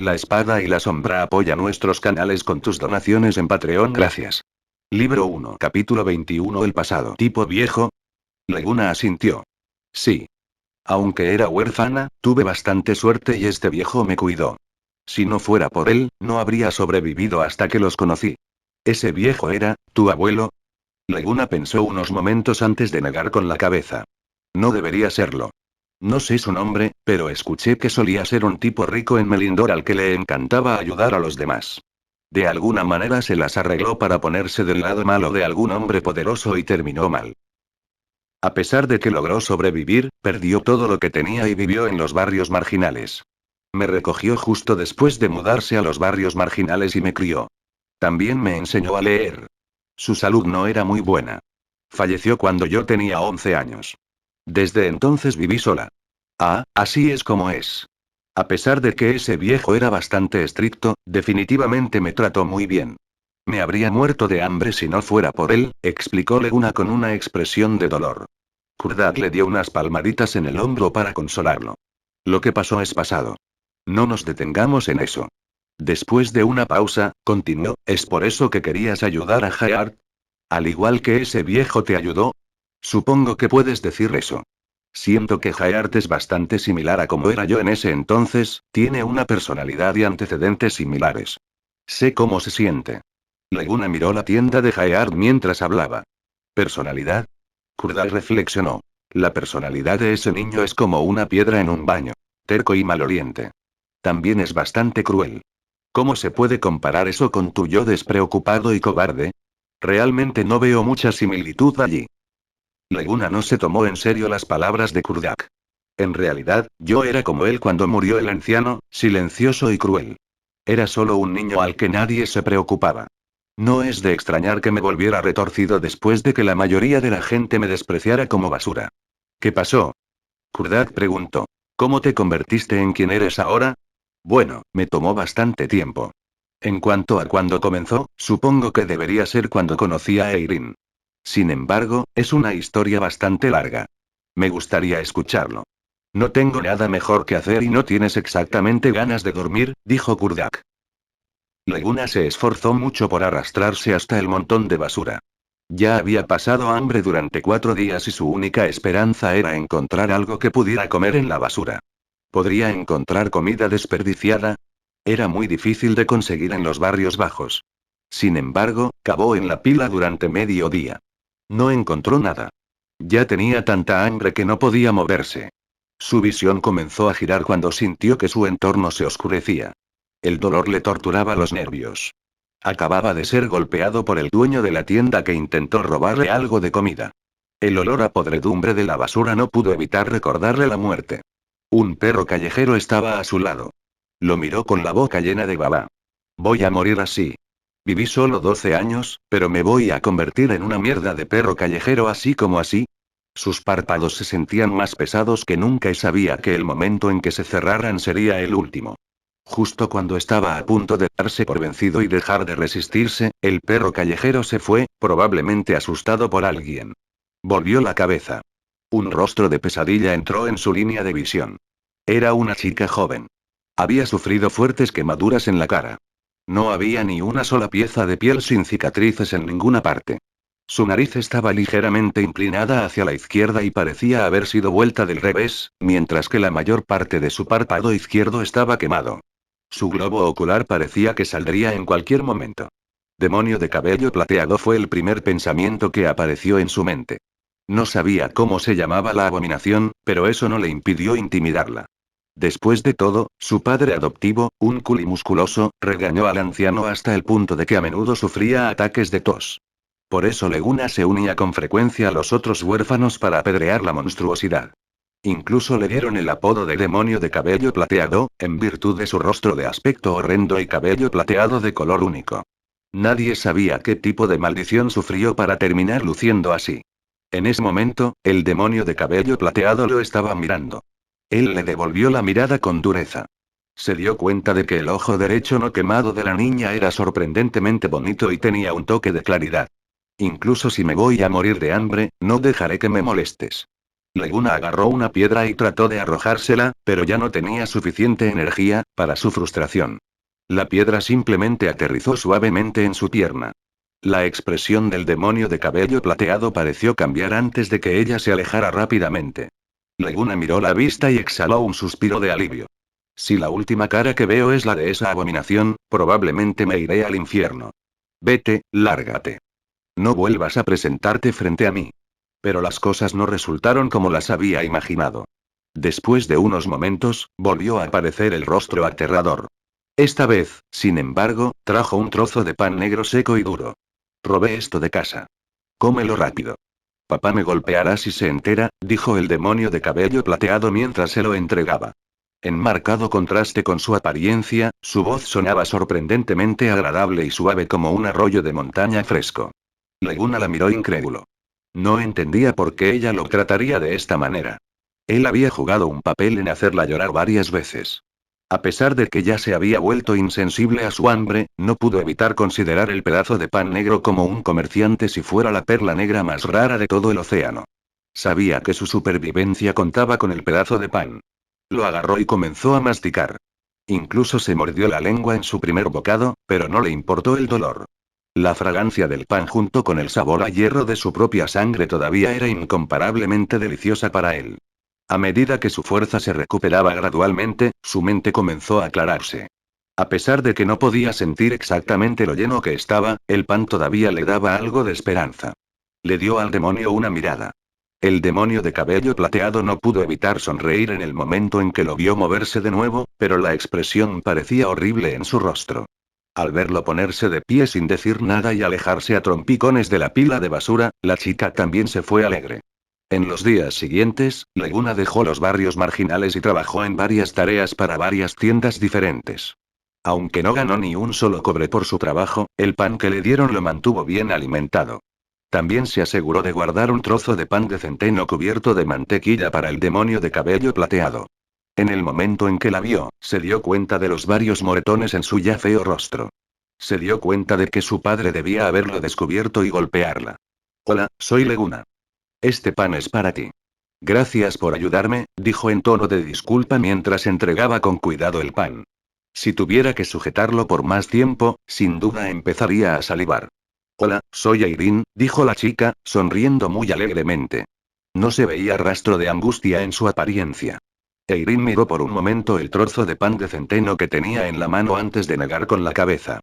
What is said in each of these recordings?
La Espada y la Sombra apoya nuestros canales con tus donaciones en Patreon. Gracias. Libro 1. Capítulo 21. El pasado. ¿Tipo viejo? Leguna asintió. Sí. Aunque era huérfana, tuve bastante suerte y este viejo me cuidó. Si no fuera por él, no habría sobrevivido hasta que los conocí. ¿Ese viejo era tu abuelo? Leguna pensó unos momentos antes de negar con la cabeza. No debería serlo. No sé su nombre, pero escuché que solía ser un tipo rico en Melindor al que le encantaba ayudar a los demás. De alguna manera se las arregló para ponerse del lado malo de algún hombre poderoso y terminó mal. A pesar de que logró sobrevivir, perdió todo lo que tenía y vivió en los barrios marginales. Me recogió justo después de mudarse a los barrios marginales y me crió. También me enseñó a leer. Su salud no era muy buena. Falleció cuando yo tenía 11 años. Desde entonces viví sola. Ah, así es como es. A pesar de que ese viejo era bastante estricto, definitivamente me trató muy bien. Me habría muerto de hambre si no fuera por él, explicó Leguna con una expresión de dolor. Kurdak le dio unas palmaditas en el hombro para consolarlo. Lo que pasó es pasado. No nos detengamos en eso. Después de una pausa, continuó, ¿es por eso que querías ayudar a Hayard? Al igual que ese viejo te ayudó. Supongo que puedes decir eso. Siento que Hayard es bastante similar a como era yo en ese entonces, tiene una personalidad y antecedentes similares. Sé cómo se siente. Leguna miró la tienda de Hayard mientras hablaba. ¿Personalidad? Kurdak reflexionó. La personalidad de ese niño es como una piedra en un baño. Terco y maloliente. También es bastante cruel. ¿Cómo se puede comparar eso con tu yo despreocupado y cobarde? Realmente no veo mucha similitud allí. Leguna no se tomó en serio las palabras de Kurdak. En realidad, yo era como él cuando murió el anciano, silencioso y cruel. Era solo un niño al que nadie se preocupaba. No es de extrañar que me volviera retorcido después de que la mayoría de la gente me despreciara como basura. ¿Qué pasó? Kurdak preguntó. ¿Cómo te convertiste en quien eres ahora? Bueno, me tomó bastante tiempo. En cuanto a cuándo comenzó, supongo que debería ser cuando conocí a Eirin. Sin embargo, es una historia bastante larga. Me gustaría escucharlo. No tengo nada mejor que hacer y no tienes exactamente ganas de dormir, dijo Kurdak. Leguna se esforzó mucho por arrastrarse hasta el montón de basura. Ya había pasado hambre durante 4 días y su única esperanza era encontrar algo que pudiera comer en la basura. ¿Podría encontrar comida desperdiciada? Era muy difícil de conseguir en los barrios bajos. Sin embargo, cavó en la pila durante medio día. No encontró nada. Ya tenía tanta hambre que no podía moverse. Su visión comenzó a girar cuando sintió que su entorno se oscurecía. El dolor le torturaba los nervios. Acababa de ser golpeado por el dueño de la tienda que intentó robarle algo de comida. El olor a podredumbre de la basura no pudo evitar recordarle la muerte. Un perro callejero estaba a su lado. Lo miró con la boca llena de baba. Voy a morir así. Viví solo 12 años, pero me voy a convertir en una mierda de perro callejero así como así. Sus párpados se sentían más pesados que nunca y sabía que el momento en que se cerraran sería el último. Justo cuando estaba a punto de darse por vencido y dejar de resistirse, el perro callejero se fue, probablemente asustado por alguien. Volvió la cabeza. Un rostro de pesadilla entró en su línea de visión. Era una chica joven. Había sufrido fuertes quemaduras en la cara. No había ni una sola pieza de piel sin cicatrices en ninguna parte. Su nariz estaba ligeramente inclinada hacia la izquierda y parecía haber sido vuelta del revés, mientras que la mayor parte de su párpado izquierdo estaba quemado. Su globo ocular parecía que saldría en cualquier momento. Demonio de cabello plateado fue el primer pensamiento que apareció en su mente. No sabía cómo se llamaba la abominación, pero eso no le impidió intimidarla. Después de todo, su padre adoptivo, un culi musculoso, regañó al anciano hasta el punto de que a menudo sufría ataques de tos. Por eso Leguna se unía con frecuencia a los otros huérfanos para apedrear la monstruosidad. Incluso le dieron el apodo de demonio de cabello plateado, en virtud de su rostro de aspecto horrendo y cabello plateado de color único. Nadie sabía qué tipo de maldición sufrió para terminar luciendo así. En ese momento, el demonio de cabello plateado lo estaba mirando. Él le devolvió la mirada con dureza. Se dio cuenta de que el ojo derecho no quemado de la niña era sorprendentemente bonito y tenía un toque de claridad. Incluso si me voy a morir de hambre, no dejaré que me molestes. Leguna agarró una piedra y trató de arrojársela, pero ya no tenía suficiente energía, para su frustración. La piedra simplemente aterrizó suavemente en su pierna. La expresión del demonio de cabello plateado pareció cambiar antes de que ella se alejara rápidamente. Leguna miró la vista y exhaló un suspiro de alivio. Si la última cara que veo es la de esa abominación, probablemente me iré al infierno. Vete, lárgate. No vuelvas a presentarte frente a mí. Pero las cosas no resultaron como las había imaginado. Después de unos momentos, volvió a aparecer el rostro aterrador. Esta vez, sin embargo, trajo un trozo de pan negro seco y duro. Robé esto de casa. Cómelo rápido. Papá me golpeará si se entera, dijo el demonio de cabello plateado mientras se lo entregaba. En marcado contraste con su apariencia, su voz sonaba sorprendentemente agradable y suave como un arroyo de montaña fresco. Leguna la miró incrédulo. No entendía por qué ella lo trataría de esta manera. Él había jugado un papel en hacerla llorar varias veces. A pesar de que ya se había vuelto insensible a su hambre, no pudo evitar considerar el pedazo de pan negro como un comerciante si fuera la perla negra más rara de todo el océano. Sabía que su supervivencia contaba con el pedazo de pan. Lo agarró y comenzó a masticar. Incluso se mordió la lengua en su primer bocado, pero no le importó el dolor. La fragancia del pan junto con el sabor a hierro de su propia sangre todavía era incomparablemente deliciosa para él. A medida que su fuerza se recuperaba gradualmente, su mente comenzó a aclararse. A pesar de que no podía sentir exactamente lo lleno que estaba, el pan todavía le daba algo de esperanza. Le dio al demonio una mirada. El demonio de cabello plateado no pudo evitar sonreír en el momento en que lo vio moverse de nuevo, pero la expresión parecía horrible en su rostro. Al verlo ponerse de pie sin decir nada y alejarse a trompicones de la pila de basura, la chica también se fue alegre. En los días siguientes, Leguna dejó los barrios marginales y trabajó en varias tareas para varias tiendas diferentes. Aunque no ganó ni un solo cobre por su trabajo, el pan que le dieron lo mantuvo bien alimentado. También se aseguró de guardar un trozo de pan de centeno cubierto de mantequilla para el demonio de cabello plateado. En el momento en que la vio, se dio cuenta de los varios moretones en su ya feo rostro. Se dio cuenta de que su padre debía haberlo descubierto y golpearla. Hola, soy Leguna. Este pan es para ti. Gracias por ayudarme, dijo en tono de disculpa mientras entregaba con cuidado el pan. Si tuviera que sujetarlo por más tiempo, sin duda empezaría a salivar. Hola, soy Irene, dijo la chica, sonriendo muy alegremente. No se veía rastro de angustia en su apariencia. Irene miró por un momento el trozo de pan de centeno que tenía en la mano antes de negar con la cabeza.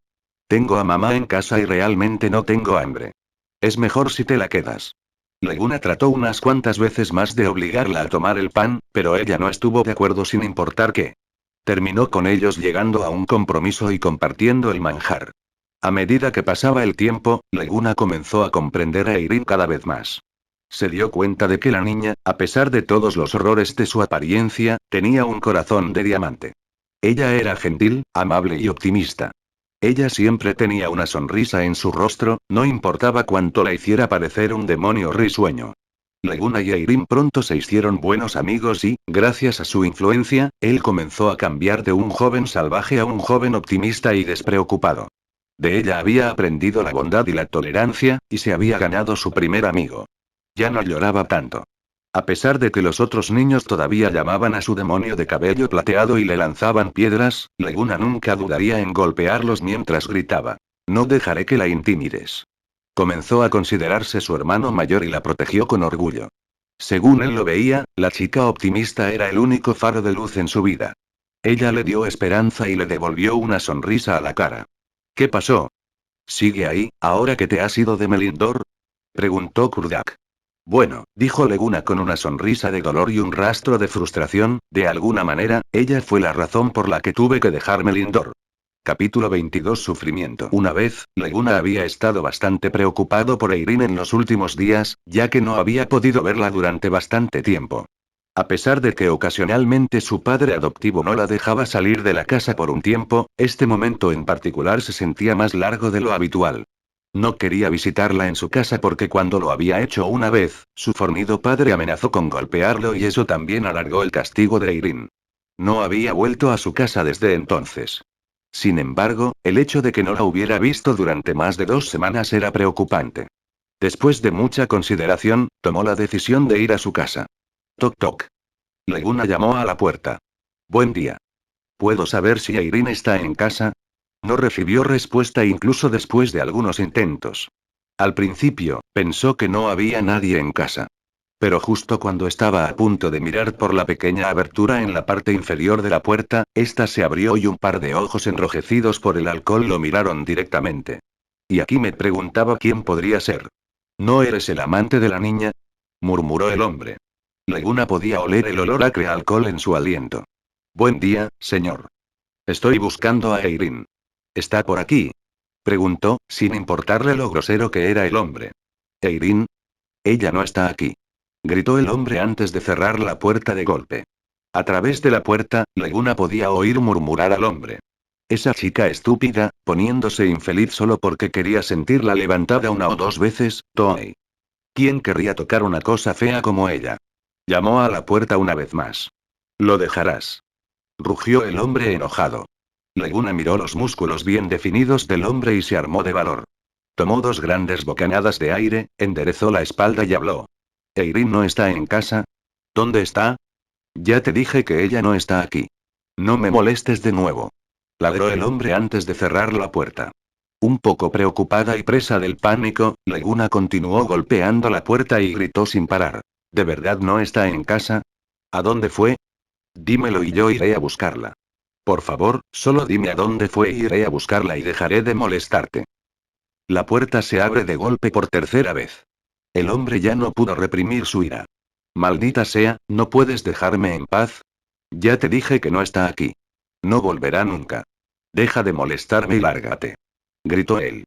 Tengo a mamá en casa y realmente no tengo hambre. Es mejor si te la quedas. Leguna trató unas cuantas veces más de obligarla a tomar el pan, pero ella no estuvo de acuerdo sin importar qué. Terminó con ellos llegando a un compromiso y compartiendo el manjar. A medida que pasaba el tiempo, Leguna comenzó a comprender a Irene cada vez más. Se dio cuenta de que la niña, a pesar de todos los horrores de su apariencia, tenía un corazón de diamante. Ella era gentil, amable y optimista. Ella siempre tenía una sonrisa en su rostro, no importaba cuánto la hiciera parecer un demonio risueño. Leguna y Irene pronto se hicieron buenos amigos y, gracias a su influencia, él comenzó a cambiar de un joven salvaje a un joven optimista y despreocupado. De ella había aprendido la bondad y la tolerancia, y se había ganado su primer amigo. Ya no lloraba tanto. A pesar de que los otros niños todavía llamaban a su demonio de cabello plateado y le lanzaban piedras, Leguna nunca dudaría en golpearlos mientras gritaba. No dejaré que la intimides. Comenzó a considerarse su hermano mayor y la protegió con orgullo. Según él lo veía, la chica optimista era el único faro de luz en su vida. Ella le dio esperanza y le devolvió una sonrisa a la cara. ¿Qué pasó? ¿Sigue ahí, ahora que te has ido de Melindor? Preguntó Kurdak. Bueno, dijo Leguna con una sonrisa de dolor y un rastro de frustración, de alguna manera, ella fue la razón por la que tuve que dejar Melindor. Capítulo 22 Sufrimiento. Una vez, Leguna había estado bastante preocupado por Irene en los últimos días, ya que no había podido verla durante bastante tiempo. A pesar de que ocasionalmente su padre adoptivo no la dejaba salir de la casa por un tiempo, este momento en particular se sentía más largo de lo habitual. No quería visitarla en su casa porque cuando lo había hecho una vez, su fornido padre amenazó con golpearlo y eso también alargó el castigo de Irene. No había vuelto a su casa desde entonces. Sin embargo, el hecho de que no la hubiera visto durante más de 2 semanas era preocupante. Después de mucha consideración, tomó la decisión de ir a su casa. Toc toc. Leguna llamó a la puerta. Buen día. ¿Puedo saber si Irene está en casa? No recibió respuesta incluso después de algunos intentos. Al principio, pensó que no había nadie en casa. Pero justo cuando estaba a punto de mirar por la pequeña abertura en la parte inferior de la puerta, ésta se abrió y un par de ojos enrojecidos por el alcohol lo miraron directamente. Y aquí me preguntaba quién podría ser. ¿No eres el amante de la niña? Murmuró el hombre. Leguna podía oler el olor acre a alcohol en su aliento. Buen día, señor. Estoy buscando a Irene. ¿Está por aquí? Preguntó, sin importarle lo grosero que era el hombre. ¿Irene? Ella no está aquí. Gritó el hombre antes de cerrar la puerta de golpe. A través de la puerta, Leguna podía oír murmurar al hombre. Esa chica estúpida, poniéndose infeliz solo porque quería sentirla levantada una o dos veces, Toei. ¿Quién querría tocar una cosa fea como ella? Llamó a la puerta una vez más. Lo dejarás. Rugió el hombre enojado. Leguna miró los músculos bien definidos del hombre y se armó de valor. Tomó dos grandes bocanadas de aire, enderezó la espalda y habló. ¿Irene no está en casa? ¿Dónde está? Ya te dije que ella no está aquí. No me molestes de nuevo. Ladró el hombre antes de cerrar la puerta. Un poco preocupada y presa del pánico, Leguna continuó golpeando la puerta y gritó sin parar. ¿De verdad no está en casa? ¿A dónde fue? Dímelo y yo iré a buscarla. Por favor, solo dime a dónde fue y iré a buscarla y dejaré de molestarte. La puerta se abre de golpe por tercera vez. El hombre ya no pudo reprimir su ira. Maldita sea, ¿no puedes dejarme en paz? Ya te dije que no está aquí. No volverá nunca. Deja de molestarme y lárgate. Gritó él.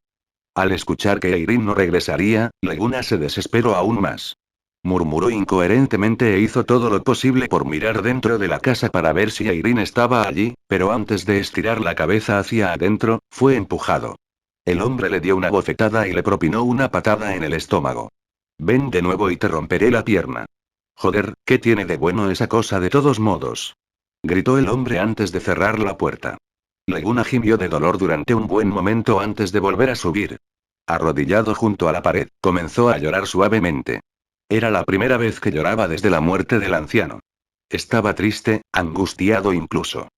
Al escuchar que Irene no regresaría, Leguna se desesperó aún más. Murmuró incoherentemente e hizo todo lo posible por mirar dentro de la casa para ver si Irene estaba allí, pero antes de estirar la cabeza hacia adentro, fue empujado. El hombre le dio una bofetada y le propinó una patada en el estómago. Ven de nuevo y te romperé la pierna. Joder, ¿qué tiene de bueno esa cosa de todos modos? Gritó el hombre antes de cerrar la puerta. Leguna gimió de dolor durante un buen momento antes de volver a subir. Arrodillado junto a la pared, comenzó a llorar suavemente. Era la primera vez que lloraba desde la muerte del anciano. Estaba triste, angustiado incluso.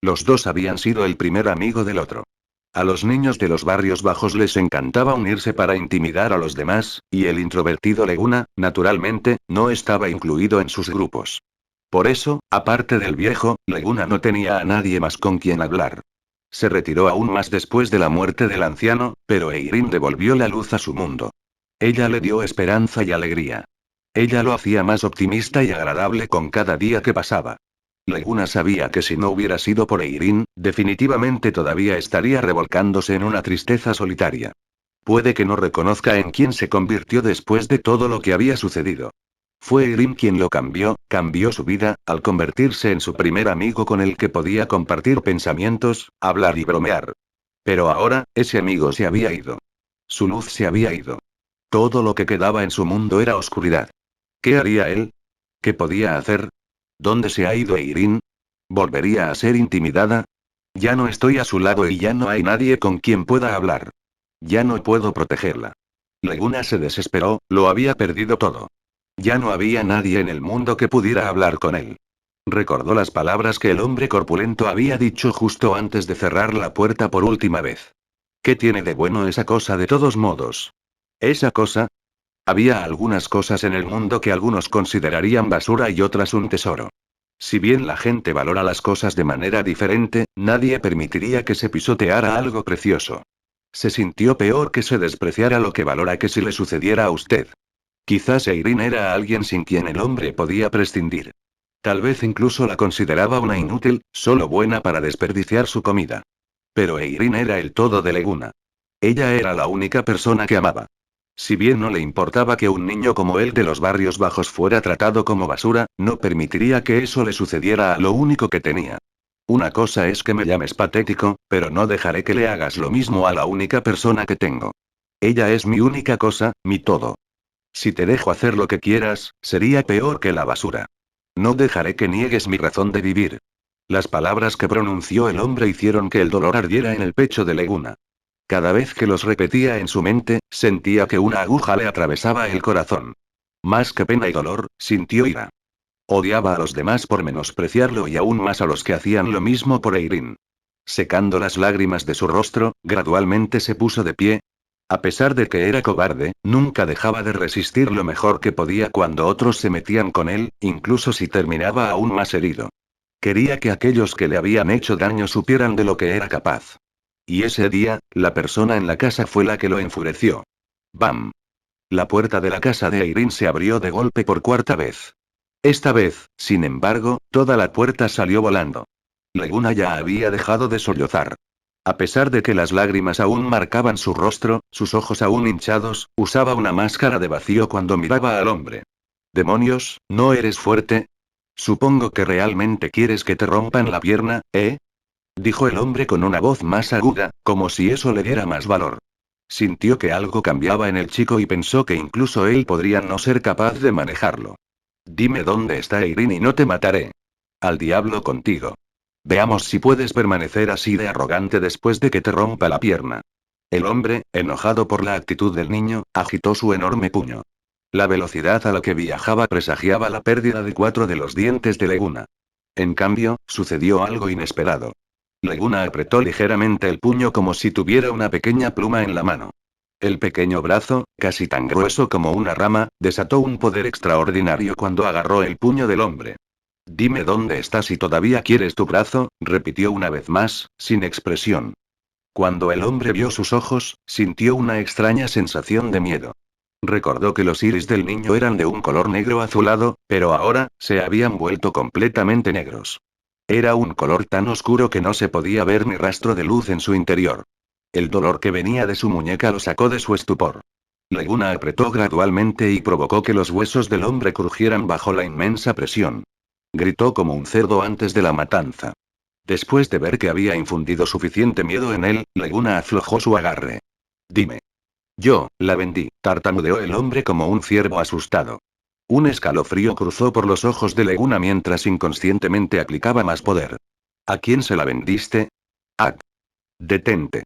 Los dos habían sido el primer amigo del otro. A los niños de los barrios bajos les encantaba unirse para intimidar a los demás, y el introvertido Leguna, naturalmente, no estaba incluido en sus grupos. Por eso, aparte del viejo, Leguna no tenía a nadie más con quien hablar. Se retiró aún más después de la muerte del anciano, pero Irene devolvió la luz a su mundo. Ella le dio esperanza y alegría. Ella lo hacía más optimista y agradable con cada día que pasaba. Leguna sabía que si no hubiera sido por Irene, definitivamente todavía estaría revolcándose en una tristeza solitaria. Puede que no reconozca en quién se convirtió después de todo lo que había sucedido. Fue Irene quien lo cambió su vida, al convertirse en su primer amigo con el que podía compartir pensamientos, hablar y bromear. Pero ahora, ese amigo se había ido. Su luz se había ido. Todo lo que quedaba en su mundo era oscuridad. ¿Qué haría él? ¿Qué podía hacer? ¿Dónde se ha ido Irene? ¿Volvería a ser intimidada? Ya no estoy a su lado y ya no hay nadie con quien pueda hablar. Ya no puedo protegerla. Leguna se desesperó, lo había perdido todo. Ya no había nadie en el mundo que pudiera hablar con él. Recordó las palabras que el hombre corpulento había dicho justo antes de cerrar la puerta por última vez. ¿Qué tiene de bueno esa cosa de todos modos? ¿Esa cosa? Había algunas cosas en el mundo que algunos considerarían basura y otras un tesoro. Si bien la gente valora las cosas de manera diferente, nadie permitiría que se pisoteara algo precioso. Se sintió peor que se despreciara lo que valora que si le sucediera a usted. Quizás Irene era alguien sin quien el hombre podía prescindir. Tal vez incluso la consideraba una inútil, solo buena para desperdiciar su comida. Pero Irene era el todo de Leguna. Ella era la única persona que amaba. Si bien no le importaba que un niño como él de los barrios bajos fuera tratado como basura, no permitiría que eso le sucediera a lo único que tenía. Una cosa es que me llames patético, pero no dejaré que le hagas lo mismo a la única persona que tengo. Ella es mi única cosa, mi todo. Si te dejo hacer lo que quieras, sería peor que la basura. No dejaré que niegues mi razón de vivir. Las palabras que pronunció el hombre hicieron que el dolor ardiera en el pecho de Leguna. Cada vez que los repetía en su mente, sentía que una aguja le atravesaba el corazón. Más que pena y dolor, sintió ira. Odiaba a los demás por menospreciarlo y aún más a los que hacían lo mismo por Eirin. Secando las lágrimas de su rostro, gradualmente se puso de pie. A pesar de que era cobarde, nunca dejaba de resistir lo mejor que podía cuando otros se metían con él, incluso si terminaba aún más herido. Quería que aquellos que le habían hecho daño supieran de lo que era capaz. Y ese día, la persona en la casa fue la que lo enfureció. ¡Bam! La puerta de la casa de Eirin se abrió de golpe por cuarta vez. Esta vez, sin embargo, toda la puerta salió volando. Leguna ya había dejado de sollozar. A pesar de que las lágrimas aún marcaban su rostro, sus ojos aún hinchados, usaba una máscara de vacío cuando miraba al hombre. «Demonios, ¿no eres fuerte? Supongo que realmente quieres que te rompan la pierna, ¿eh?», dijo el hombre con una voz más aguda, como si eso le diera más valor. Sintió que algo cambiaba en el chico y pensó que incluso él podría no ser capaz de manejarlo. «Dime dónde está Eirin y no te mataré. Al diablo contigo. Veamos si puedes permanecer así de arrogante después de que te rompa la pierna». El hombre, enojado por la actitud del niño, agitó su enorme puño. La velocidad a la que viajaba presagiaba la pérdida de 4 de los dientes de Leguna. En cambio, sucedió algo inesperado. Leguna apretó ligeramente el puño como si tuviera una pequeña pluma en la mano. El pequeño brazo, casi tan grueso como una rama, desató un poder extraordinario cuando agarró el puño del hombre. «Dime dónde estás si todavía quieres tu brazo», repitió una vez más, sin expresión. Cuando el hombre vio sus ojos, sintió una extraña sensación de miedo. Recordó que los iris del niño eran de un color negro azulado, pero ahora, se habían vuelto completamente negros. Era un color tan oscuro que no se podía ver ni rastro de luz en su interior. El dolor que venía de su muñeca lo sacó de su estupor. Leguna apretó gradualmente y provocó que los huesos del hombre crujieran bajo la inmensa presión. Gritó como un cerdo antes de la matanza. Después de ver que había infundido suficiente miedo en él, Leguna aflojó su agarre. «Dime». «Yo, la vendí», tartamudeó el hombre como un ciervo asustado. Un escalofrío cruzó por los ojos de Leguna mientras inconscientemente aplicaba más poder. «¿A quién se la vendiste?» «Ah. Detente.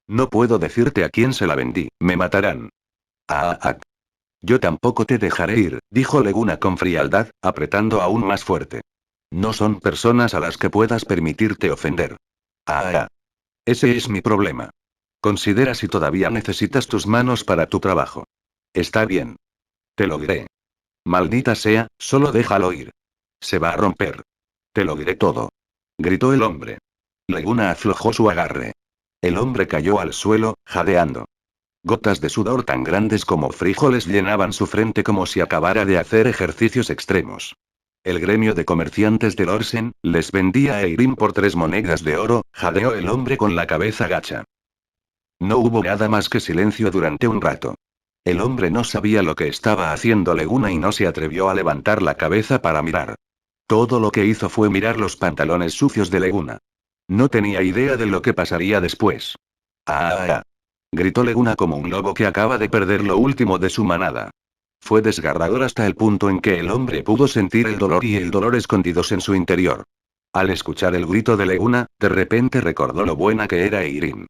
No puedo decirte a quién se la vendí, me matarán». «Ah. Yo tampoco te dejaré ir», dijo Leguna con frialdad, apretando aún más fuerte. «No son personas a las que puedas permitirte ofender». «Ah. Ese es mi problema. Considera si todavía necesitas tus manos para tu trabajo». «Está bien. Te lo diré». «Maldita sea, solo déjalo ir. Se va a romper. Te lo diré todo», gritó el hombre. Leguna aflojó su agarre. El hombre cayó al suelo, jadeando. Gotas de sudor tan grandes como frijoles llenaban su frente como si acabara de hacer ejercicios extremos. El gremio de comerciantes de Lorsen les vendía a Eirin por 3 monedas de oro, jadeó el hombre con la cabeza gacha. No hubo nada más que silencio durante un rato. El hombre no sabía lo que estaba haciendo Leguna y no se atrevió a levantar la cabeza para mirar. Todo lo que hizo fue mirar los pantalones sucios de Leguna. No tenía idea de lo que pasaría después. «Ah», gritó Leguna como un lobo que acaba de perder lo último de su manada. Fue desgarrador hasta el punto en que el hombre pudo sentir el dolor y el dolor escondidos en su interior. Al escuchar el grito de Leguna, de repente recordó lo buena que era Eirin.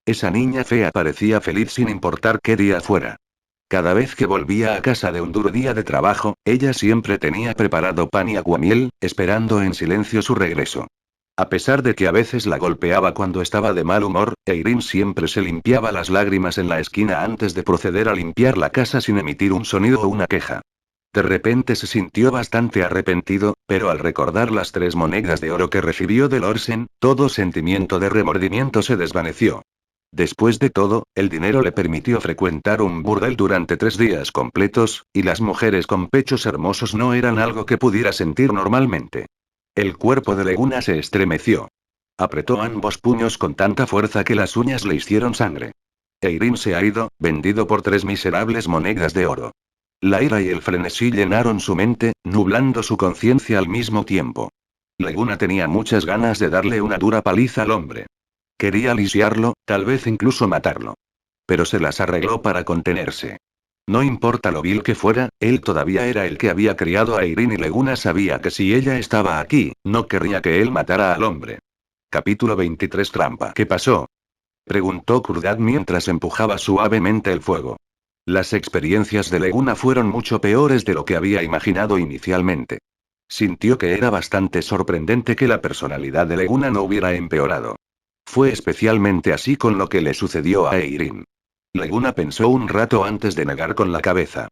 Esa niña fea parecía feliz sin importar qué día fuera. Cada vez que volvía a casa de un duro día de trabajo, ella siempre tenía preparado pan y aguamiel, esperando en silencio su regreso. A pesar de que a veces la golpeaba cuando estaba de mal humor, Eirin siempre se limpiaba las lágrimas en la esquina antes de proceder a limpiar la casa sin emitir un sonido o una queja. De repente se sintió bastante arrepentido, pero al recordar las 3 monedas de oro que recibió de Lorsen, todo sentimiento de remordimiento se desvaneció. Después de todo, el dinero le permitió frecuentar un burdel durante 3 días completos, y las mujeres con pechos hermosos no eran algo que pudiera sentir normalmente. El cuerpo de Leguna se estremeció. Apretó ambos puños con tanta fuerza que las uñas le hicieron sangre. Eirin se ha ido, vendido por 3 miserables monedas de oro. La ira y el frenesí llenaron su mente, nublando su conciencia al mismo tiempo. Leguna tenía muchas ganas de darle una dura paliza al hombre. Quería lisiarlo, tal vez incluso matarlo. Pero se las arregló para contenerse. No importa lo vil que fuera, él todavía era el que había criado a Eirin y Leguna sabía que si ella estaba aquí, no querría que él matara al hombre. Capítulo 23 Trampa. ¿Qué pasó?, preguntó Kurdad mientras empujaba suavemente el fuego. Las experiencias de Leguna fueron mucho peores de lo que había imaginado inicialmente. Sintió que era bastante sorprendente que la personalidad de Leguna no hubiera empeorado. Fue especialmente así con lo que le sucedió a Eirin. Leguna pensó un rato antes de negar con la cabeza.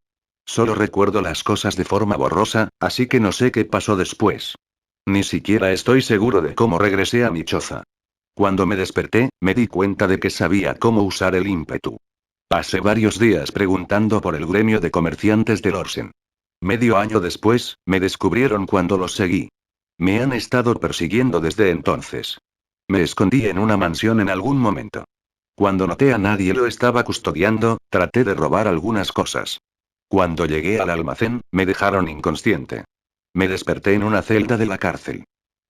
Solo recuerdo las cosas de forma borrosa, así que no sé qué pasó después. Ni siquiera estoy seguro de cómo regresé a mi choza. Cuando me desperté, me di cuenta de que sabía cómo usar el ímpetu. Pasé varios días preguntando por el gremio de comerciantes de Lorsen. Medio año después, me descubrieron cuando los seguí. Me han estado persiguiendo desde entonces. Me escondí en una mansión en algún momento. Cuando noté a nadie lo estaba custodiando, traté de robar algunas cosas. Cuando llegué al almacén, me dejaron inconsciente. Me desperté en una celda de la cárcel.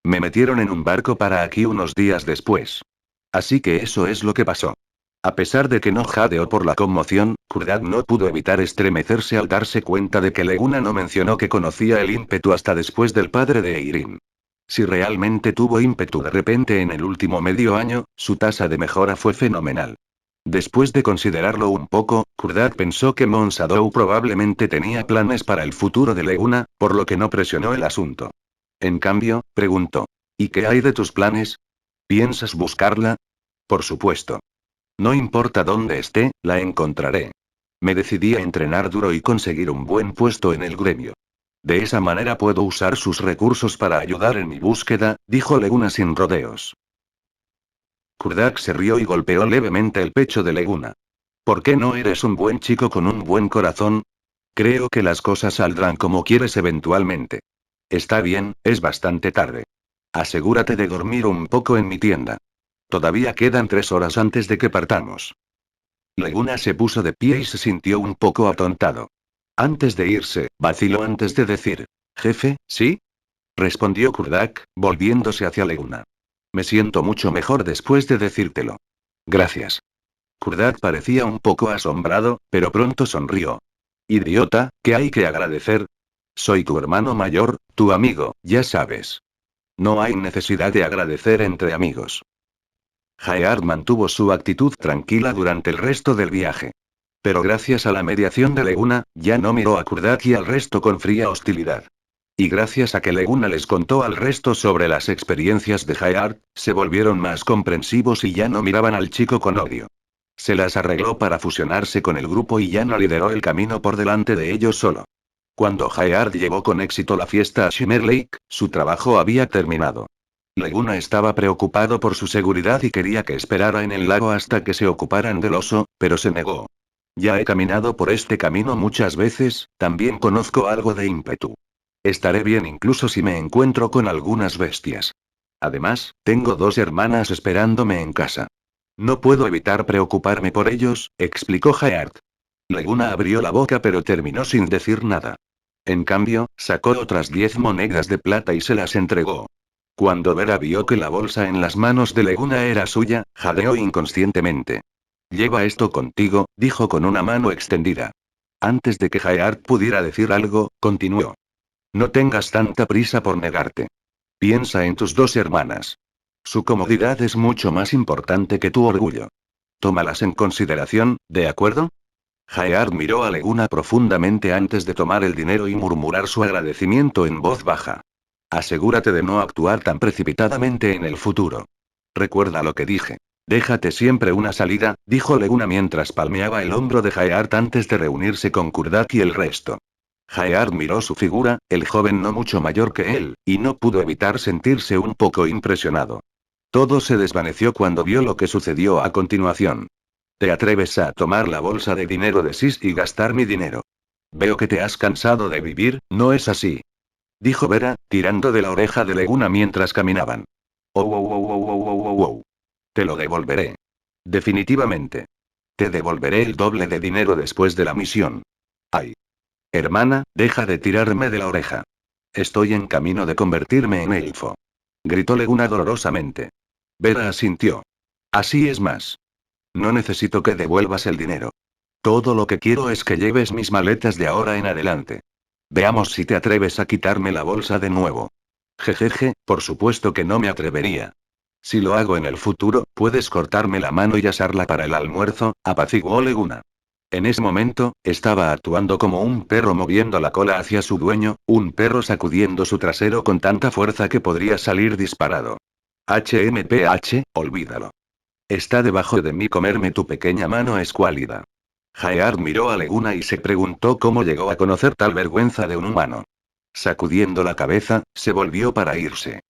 Me metieron en un barco para aquí unos días después. Así que eso es lo que pasó. A pesar de que no jadeó por la conmoción, Kurdak no pudo evitar estremecerse al darse cuenta de que Leguna no mencionó que conocía el ímpetu hasta después del padre de Eirin. Si realmente tuvo ímpetu de repente en el último medio año, su tasa de mejora fue fenomenal. Después de considerarlo un poco, Kurdak pensó que Monsadou probablemente tenía planes para el futuro de Leguna, por lo que no presionó el asunto. En cambio, preguntó: ¿y qué hay de tus planes? ¿Piensas buscarla? Por supuesto. No importa dónde esté, la encontraré. Me decidí a entrenar duro y conseguir un buen puesto en el gremio. De esa manera puedo usar sus recursos para ayudar en mi búsqueda, dijo Leguna sin rodeos. Kurdak se rió y golpeó levemente el pecho de Leguna. ¿Por qué no eres un buen chico con un buen corazón? Creo que las cosas saldrán como quieres eventualmente. Está bien, es bastante tarde. Asegúrate de dormir un poco en mi tienda. Todavía quedan 3 horas antes de que partamos. Leguna se puso de pie y se sintió un poco atontado. Antes de irse, vaciló antes de decir: «Jefe, ¿sí?», respondió Kurdak, volviéndose hacia Leguna. «Me siento mucho mejor después de decírtelo». «Gracias». Kurdak parecía un poco asombrado, pero pronto sonrió. «Idiota, ¿qué hay que agradecer? Soy tu hermano mayor, tu amigo, ya sabes. No hay necesidad de agradecer entre amigos». Jaehaert mantuvo su actitud tranquila durante el resto del viaje. Pero gracias a la mediación de Leguna, ya no miró a Kurdak y al resto con fría hostilidad. Y gracias a que Leguna les contó al resto sobre las experiencias de Jaehaert, se volvieron más comprensivos y ya no miraban al chico con odio. Se las arregló para fusionarse con el grupo y ya no lideró el camino por delante de ellos solo. Cuando Jaehaert llevó con éxito la fiesta a Shimmer Lake, su trabajo había terminado. Leguna estaba preocupado por su seguridad y quería que esperara en el lago hasta que se ocuparan del oso, pero se negó. Ya he caminado por este camino muchas veces, también conozco algo de ímpetu. Estaré bien incluso si me encuentro con algunas bestias. Además, tengo 2 hermanas esperándome en casa. No puedo evitar preocuparme por ellos, explicó Jaehaert. Leguna abrió la boca pero terminó sin decir nada. En cambio, sacó otras 10 monedas de plata y se las entregó. Cuando Vera vio que la bolsa en las manos de Leguna era suya, jadeó inconscientemente. «Lleva esto contigo», dijo con una mano extendida. Antes de que Jaehaert pudiera decir algo, continuó. «No tengas tanta prisa por negarte. Piensa en tus 2 hermanas. Su comodidad es mucho más importante que tu orgullo. Tómalas en consideración, ¿de acuerdo?». Jaehaert miró a Leguna profundamente antes de tomar el dinero y murmurar su agradecimiento en voz baja. «Asegúrate de no actuar tan precipitadamente en el futuro. Recuerda lo que dije. Déjate siempre una salida», dijo Leguna mientras palmeaba el hombro de Jaehaert antes de reunirse con Kurdak y el resto. Jaehaert miró su figura, el joven no mucho mayor que él, y no pudo evitar sentirse un poco impresionado. Todo se desvaneció cuando vio lo que sucedió a continuación. «¿Te atreves a tomar la bolsa de dinero de Sis y gastar mi dinero? Veo que te has cansado de vivir, ¿no es así?», dijo Vera, tirando de la oreja de Leguna mientras caminaban. «Oh, oh, oh, oh, oh, oh, oh, oh. Te lo devolveré. Definitivamente. Te devolveré el doble de dinero después de la misión. Ay. Hermana, deja de tirarme de la oreja. Estoy en camino de convertirme en elfo», gritó Leguna dolorosamente. Vera asintió. «Así es más. No necesito que devuelvas el dinero. Todo lo que quiero es que lleves mis maletas de ahora en adelante. Veamos si te atreves a quitarme la bolsa de nuevo». «Jejeje, por supuesto que no me atrevería. Si lo hago en el futuro, puedes cortarme la mano y asarla para el almuerzo», apaciguó Leguna. En ese momento, estaba actuando como un perro moviendo la cola hacia su dueño, un perro sacudiendo su trasero con tanta fuerza que podría salir disparado. HMPH, olvídalo. Está debajo de mí, comerme tu pequeña mano escuálida. Jaear miró a Leguna y se preguntó cómo llegó a conocer tal vergüenza de un humano. Sacudiendo la cabeza, se volvió para irse.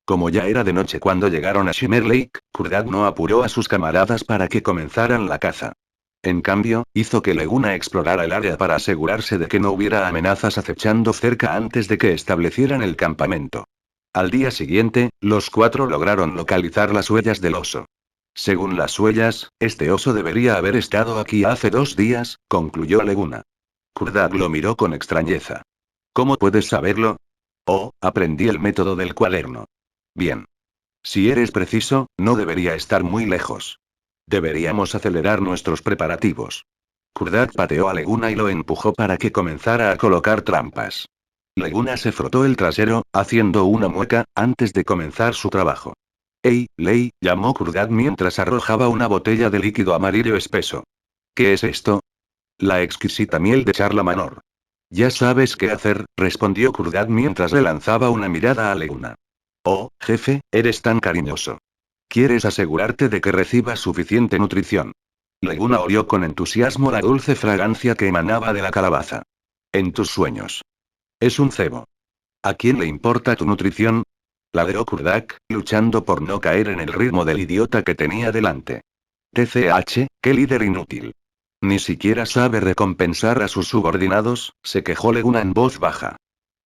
Como ya era de noche cuando llegaron a Shimmer Lake, Kurdak no apuró a sus camaradas para que comenzaran la caza. En cambio, hizo que Leguna explorara el área para asegurarse de que no hubiera amenazas acechando cerca antes de que establecieran el campamento. Al día siguiente, los cuatro lograron localizar las huellas del oso. Según las huellas, este oso debería haber estado aquí hace 2 días, concluyó Leguna. Kurdak lo miró con extrañeza. ¿Cómo puedes saberlo? Oh, aprendí el método del cuaderno. Bien. Si eres preciso, no debería estar muy lejos. Deberíamos acelerar nuestros preparativos. Kurdak pateó a Leguna y lo empujó para que comenzara a colocar trampas. Leguna se frotó el trasero, haciendo una mueca, antes de comenzar su trabajo. ¡Ey, Lei! Llamó Kurdak mientras arrojaba una botella de líquido amarillo espeso. ¿Qué es esto? La exquisita miel de Charla Manor. Ya sabes qué hacer, respondió Kurdak mientras le lanzaba una mirada a Leguna. Oh, jefe, eres tan cariñoso. ¿Quieres asegurarte de que recibas suficiente nutrición? Leguna olió con entusiasmo la dulce fragancia que emanaba de la calabaza. En tus sueños. Es un cebo. ¿A quién le importa tu nutrición? Ladró Kurdak, luchando por no caer en el ritmo del idiota que tenía delante. TCH, qué líder inútil. Ni siquiera sabe recompensar a sus subordinados, se quejó Leguna en voz baja.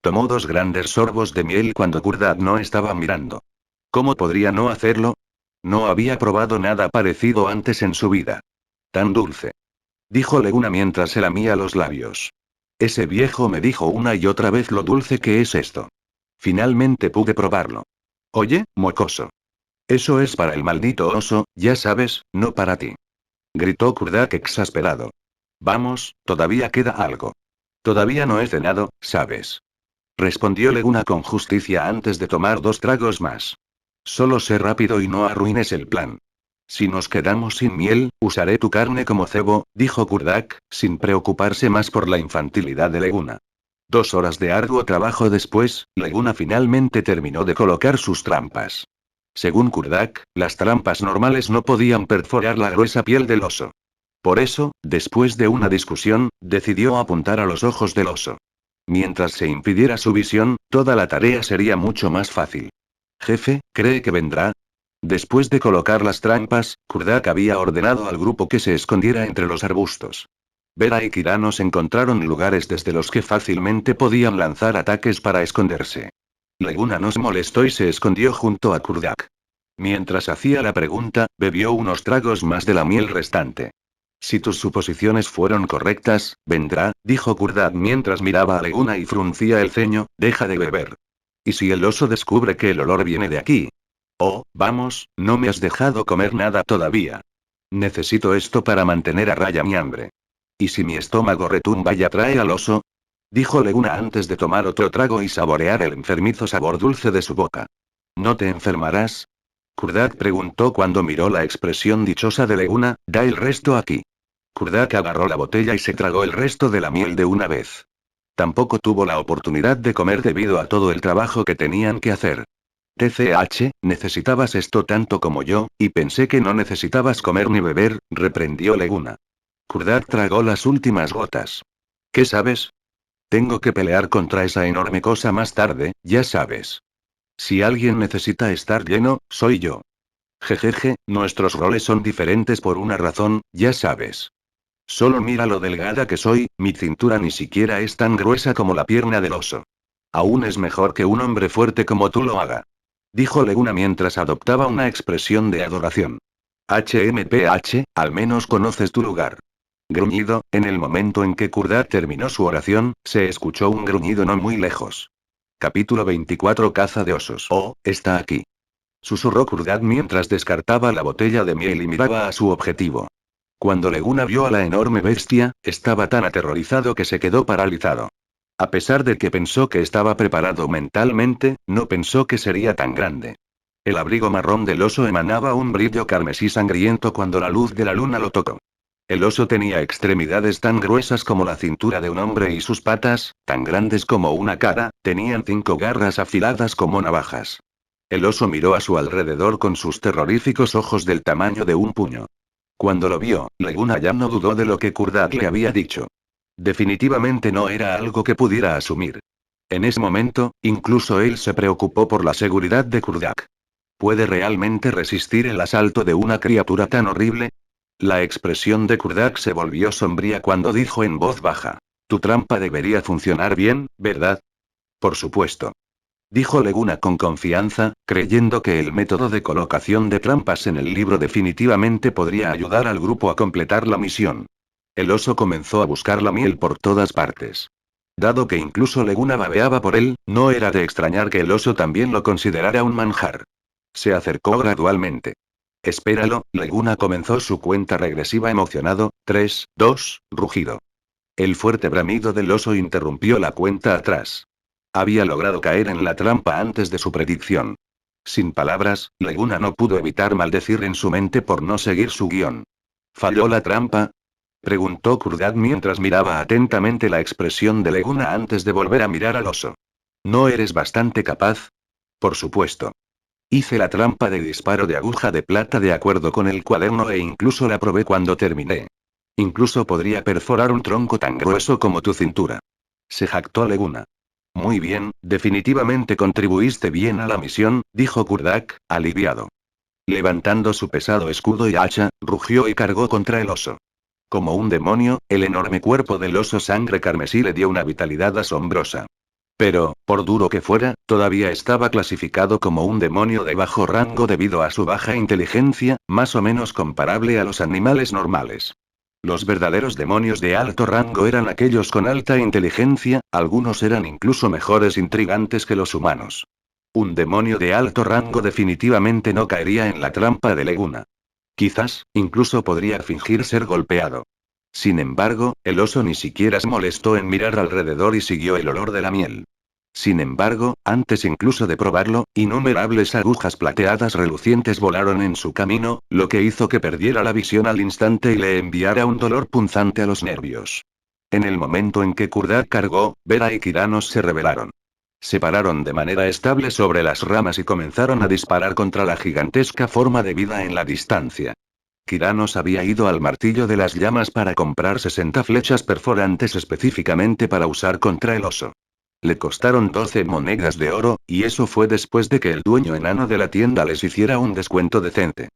Tomó 2 grandes sorbos de miel cuando Kurdak no estaba mirando. ¿Cómo podría no hacerlo? No había probado nada parecido antes en su vida. Tan dulce. Dijo Leguna mientras se lamía los labios. Ese viejo me dijo una y otra vez lo dulce que es esto. Finalmente pude probarlo. Oye, mocoso. Eso es para el maldito oso, ya sabes, no para ti. Gritó Kurdak exasperado. Vamos, todavía queda algo. Todavía no he cenado, ¿sabes? Respondió Leguna con justicia antes de tomar 2 tragos más. Solo sé rápido y no arruines el plan. Si nos quedamos sin miel, usaré tu carne como cebo, dijo Kurdak, sin preocuparse más por la infantilidad de Leguna. 2 horas de arduo trabajo después, Leguna finalmente terminó de colocar sus trampas. Según Kurdak, las trampas normales no podían perforar la gruesa piel del oso. Por eso, después de una discusión, decidió apuntar a los ojos del oso. Mientras se impidiera su visión, toda la tarea sería mucho más fácil. Jefe, ¿cree que vendrá? Después de colocar las trampas, Kurdak había ordenado al grupo que se escondiera entre los arbustos. Vera y Kira nos encontraron lugares desde los que fácilmente podían lanzar ataques para esconderse. Leguna nos molestó y se escondió junto a Kurdak. Mientras hacía la pregunta, bebió unos tragos más de la miel restante. Si tus suposiciones fueron correctas, vendrá, dijo Kurdak mientras miraba a Leguna y fruncía el ceño, deja de beber. ¿Y si el oso descubre que el olor viene de aquí? Oh, vamos, no me has dejado comer nada todavía. Necesito esto para mantener a raya mi hambre. ¿Y si mi estómago retumba y atrae al oso? Dijo Leguna antes de tomar otro trago y saborear el enfermizo sabor dulce de su boca. ¿No te enfermarás? Kurdak preguntó cuando miró la expresión dichosa de Leguna, da el resto aquí. Kurdak agarró la botella y se tragó el resto de la miel de una vez. Tampoco tuvo la oportunidad de comer debido a todo el trabajo que tenían que hacer. TCH, necesitabas esto tanto como yo, y pensé que no necesitabas comer ni beber, reprendió Leguna. Kurdak tragó las últimas gotas. ¿Qué sabes? Tengo que pelear contra esa enorme cosa más tarde, ya sabes. Si alguien necesita estar lleno, soy yo. Jejeje, nuestros roles son diferentes por una razón, ya sabes. Solo mira lo delgada que soy, mi cintura ni siquiera es tan gruesa como la pierna del oso. Aún es mejor que un hombre fuerte como tú lo haga. Dijo Leguna mientras adoptaba una expresión de adoración. HMPH, al menos conoces tu lugar. Gruñido, en el momento en que Kurdak terminó su oración, se escuchó un gruñido no muy lejos. Capítulo 24 Caza de osos. Oh, está aquí. Susurró Kurdak mientras descartaba la botella de miel y miraba a su objetivo. Cuando Leguna vio a la enorme bestia, estaba tan aterrorizado que se quedó paralizado. A pesar de que pensó que estaba preparado mentalmente, no pensó que sería tan grande. El abrigo marrón del oso emanaba un brillo carmesí sangriento cuando la luz de la luna lo tocó. El oso tenía extremidades tan gruesas como la cintura de un hombre y sus patas, tan grandes como una cara, tenían 5 garras afiladas como navajas. El oso miró a su alrededor con sus terroríficos ojos del tamaño de un puño. Cuando lo vio, Leguna ya no dudó de lo que Kurdak le había dicho. Definitivamente no era algo que pudiera asumir. En ese momento, incluso él se preocupó por la seguridad de Kurdak. ¿Puede realmente resistir el asalto de una criatura tan horrible? La expresión de Kurdak se volvió sombría cuando dijo en voz baja. Tu trampa debería funcionar bien, ¿verdad? Por supuesto. Dijo Leguna con confianza, creyendo que el método de colocación de trampas en el libro definitivamente podría ayudar al grupo a completar la misión. El oso comenzó a buscar la miel por todas partes. Dado que incluso Leguna babeaba por él, no era de extrañar que el oso también lo considerara un manjar. Se acercó gradualmente. Espéralo, Leguna comenzó su cuenta regresiva emocionado, 3, 2, rugido. El fuerte bramido del oso interrumpió la cuenta atrás. Había logrado caer en la trampa antes de su predicción. Sin palabras, Leguna no pudo evitar maldecir en su mente por no seguir su guión. ¿Falló la trampa? Preguntó Kurdak mientras miraba atentamente la expresión de Leguna antes de volver a mirar al oso. ¿No eres bastante capaz? Por supuesto. Hice la trampa de disparo de aguja de plata de acuerdo con el cuaderno e incluso la probé cuando terminé. Incluso podría perforar un tronco tan grueso como tu cintura. Se jactó Leguna. Muy bien, definitivamente contribuiste bien a la misión, dijo Kurdak, aliviado. Levantando su pesado escudo y hacha, rugió y cargó contra el oso. Como un demonio, el enorme cuerpo del oso sangre carmesí le dio una vitalidad asombrosa. Pero, por duro que fuera, todavía estaba clasificado como un demonio de bajo rango debido a su baja inteligencia, más o menos comparable a los animales normales. Los verdaderos demonios de alto rango eran aquellos con alta inteligencia, algunos eran incluso mejores intrigantes que los humanos. Un demonio de alto rango definitivamente no caería en la trampa de Leguna. Quizás, incluso podría fingir ser golpeado. Sin embargo, el oso ni siquiera se molestó en mirar alrededor y siguió el olor de la miel. Sin embargo, antes incluso de probarlo, innumerables agujas plateadas relucientes volaron en su camino, lo que hizo que perdiera la visión al instante y le enviara un dolor punzante a los nervios. En el momento en que Kurdak cargó, Vera y Kiranos se rebelaron. Se pararon de manera estable sobre las ramas y comenzaron a disparar contra la gigantesca forma de vida en la distancia. Kiranos había ido al martillo de las llamas para comprar 60 flechas perforantes específicamente para usar contra el oso. Le costaron 12 monedas de oro, y eso fue después de que el dueño enano de la tienda les hiciera un descuento decente.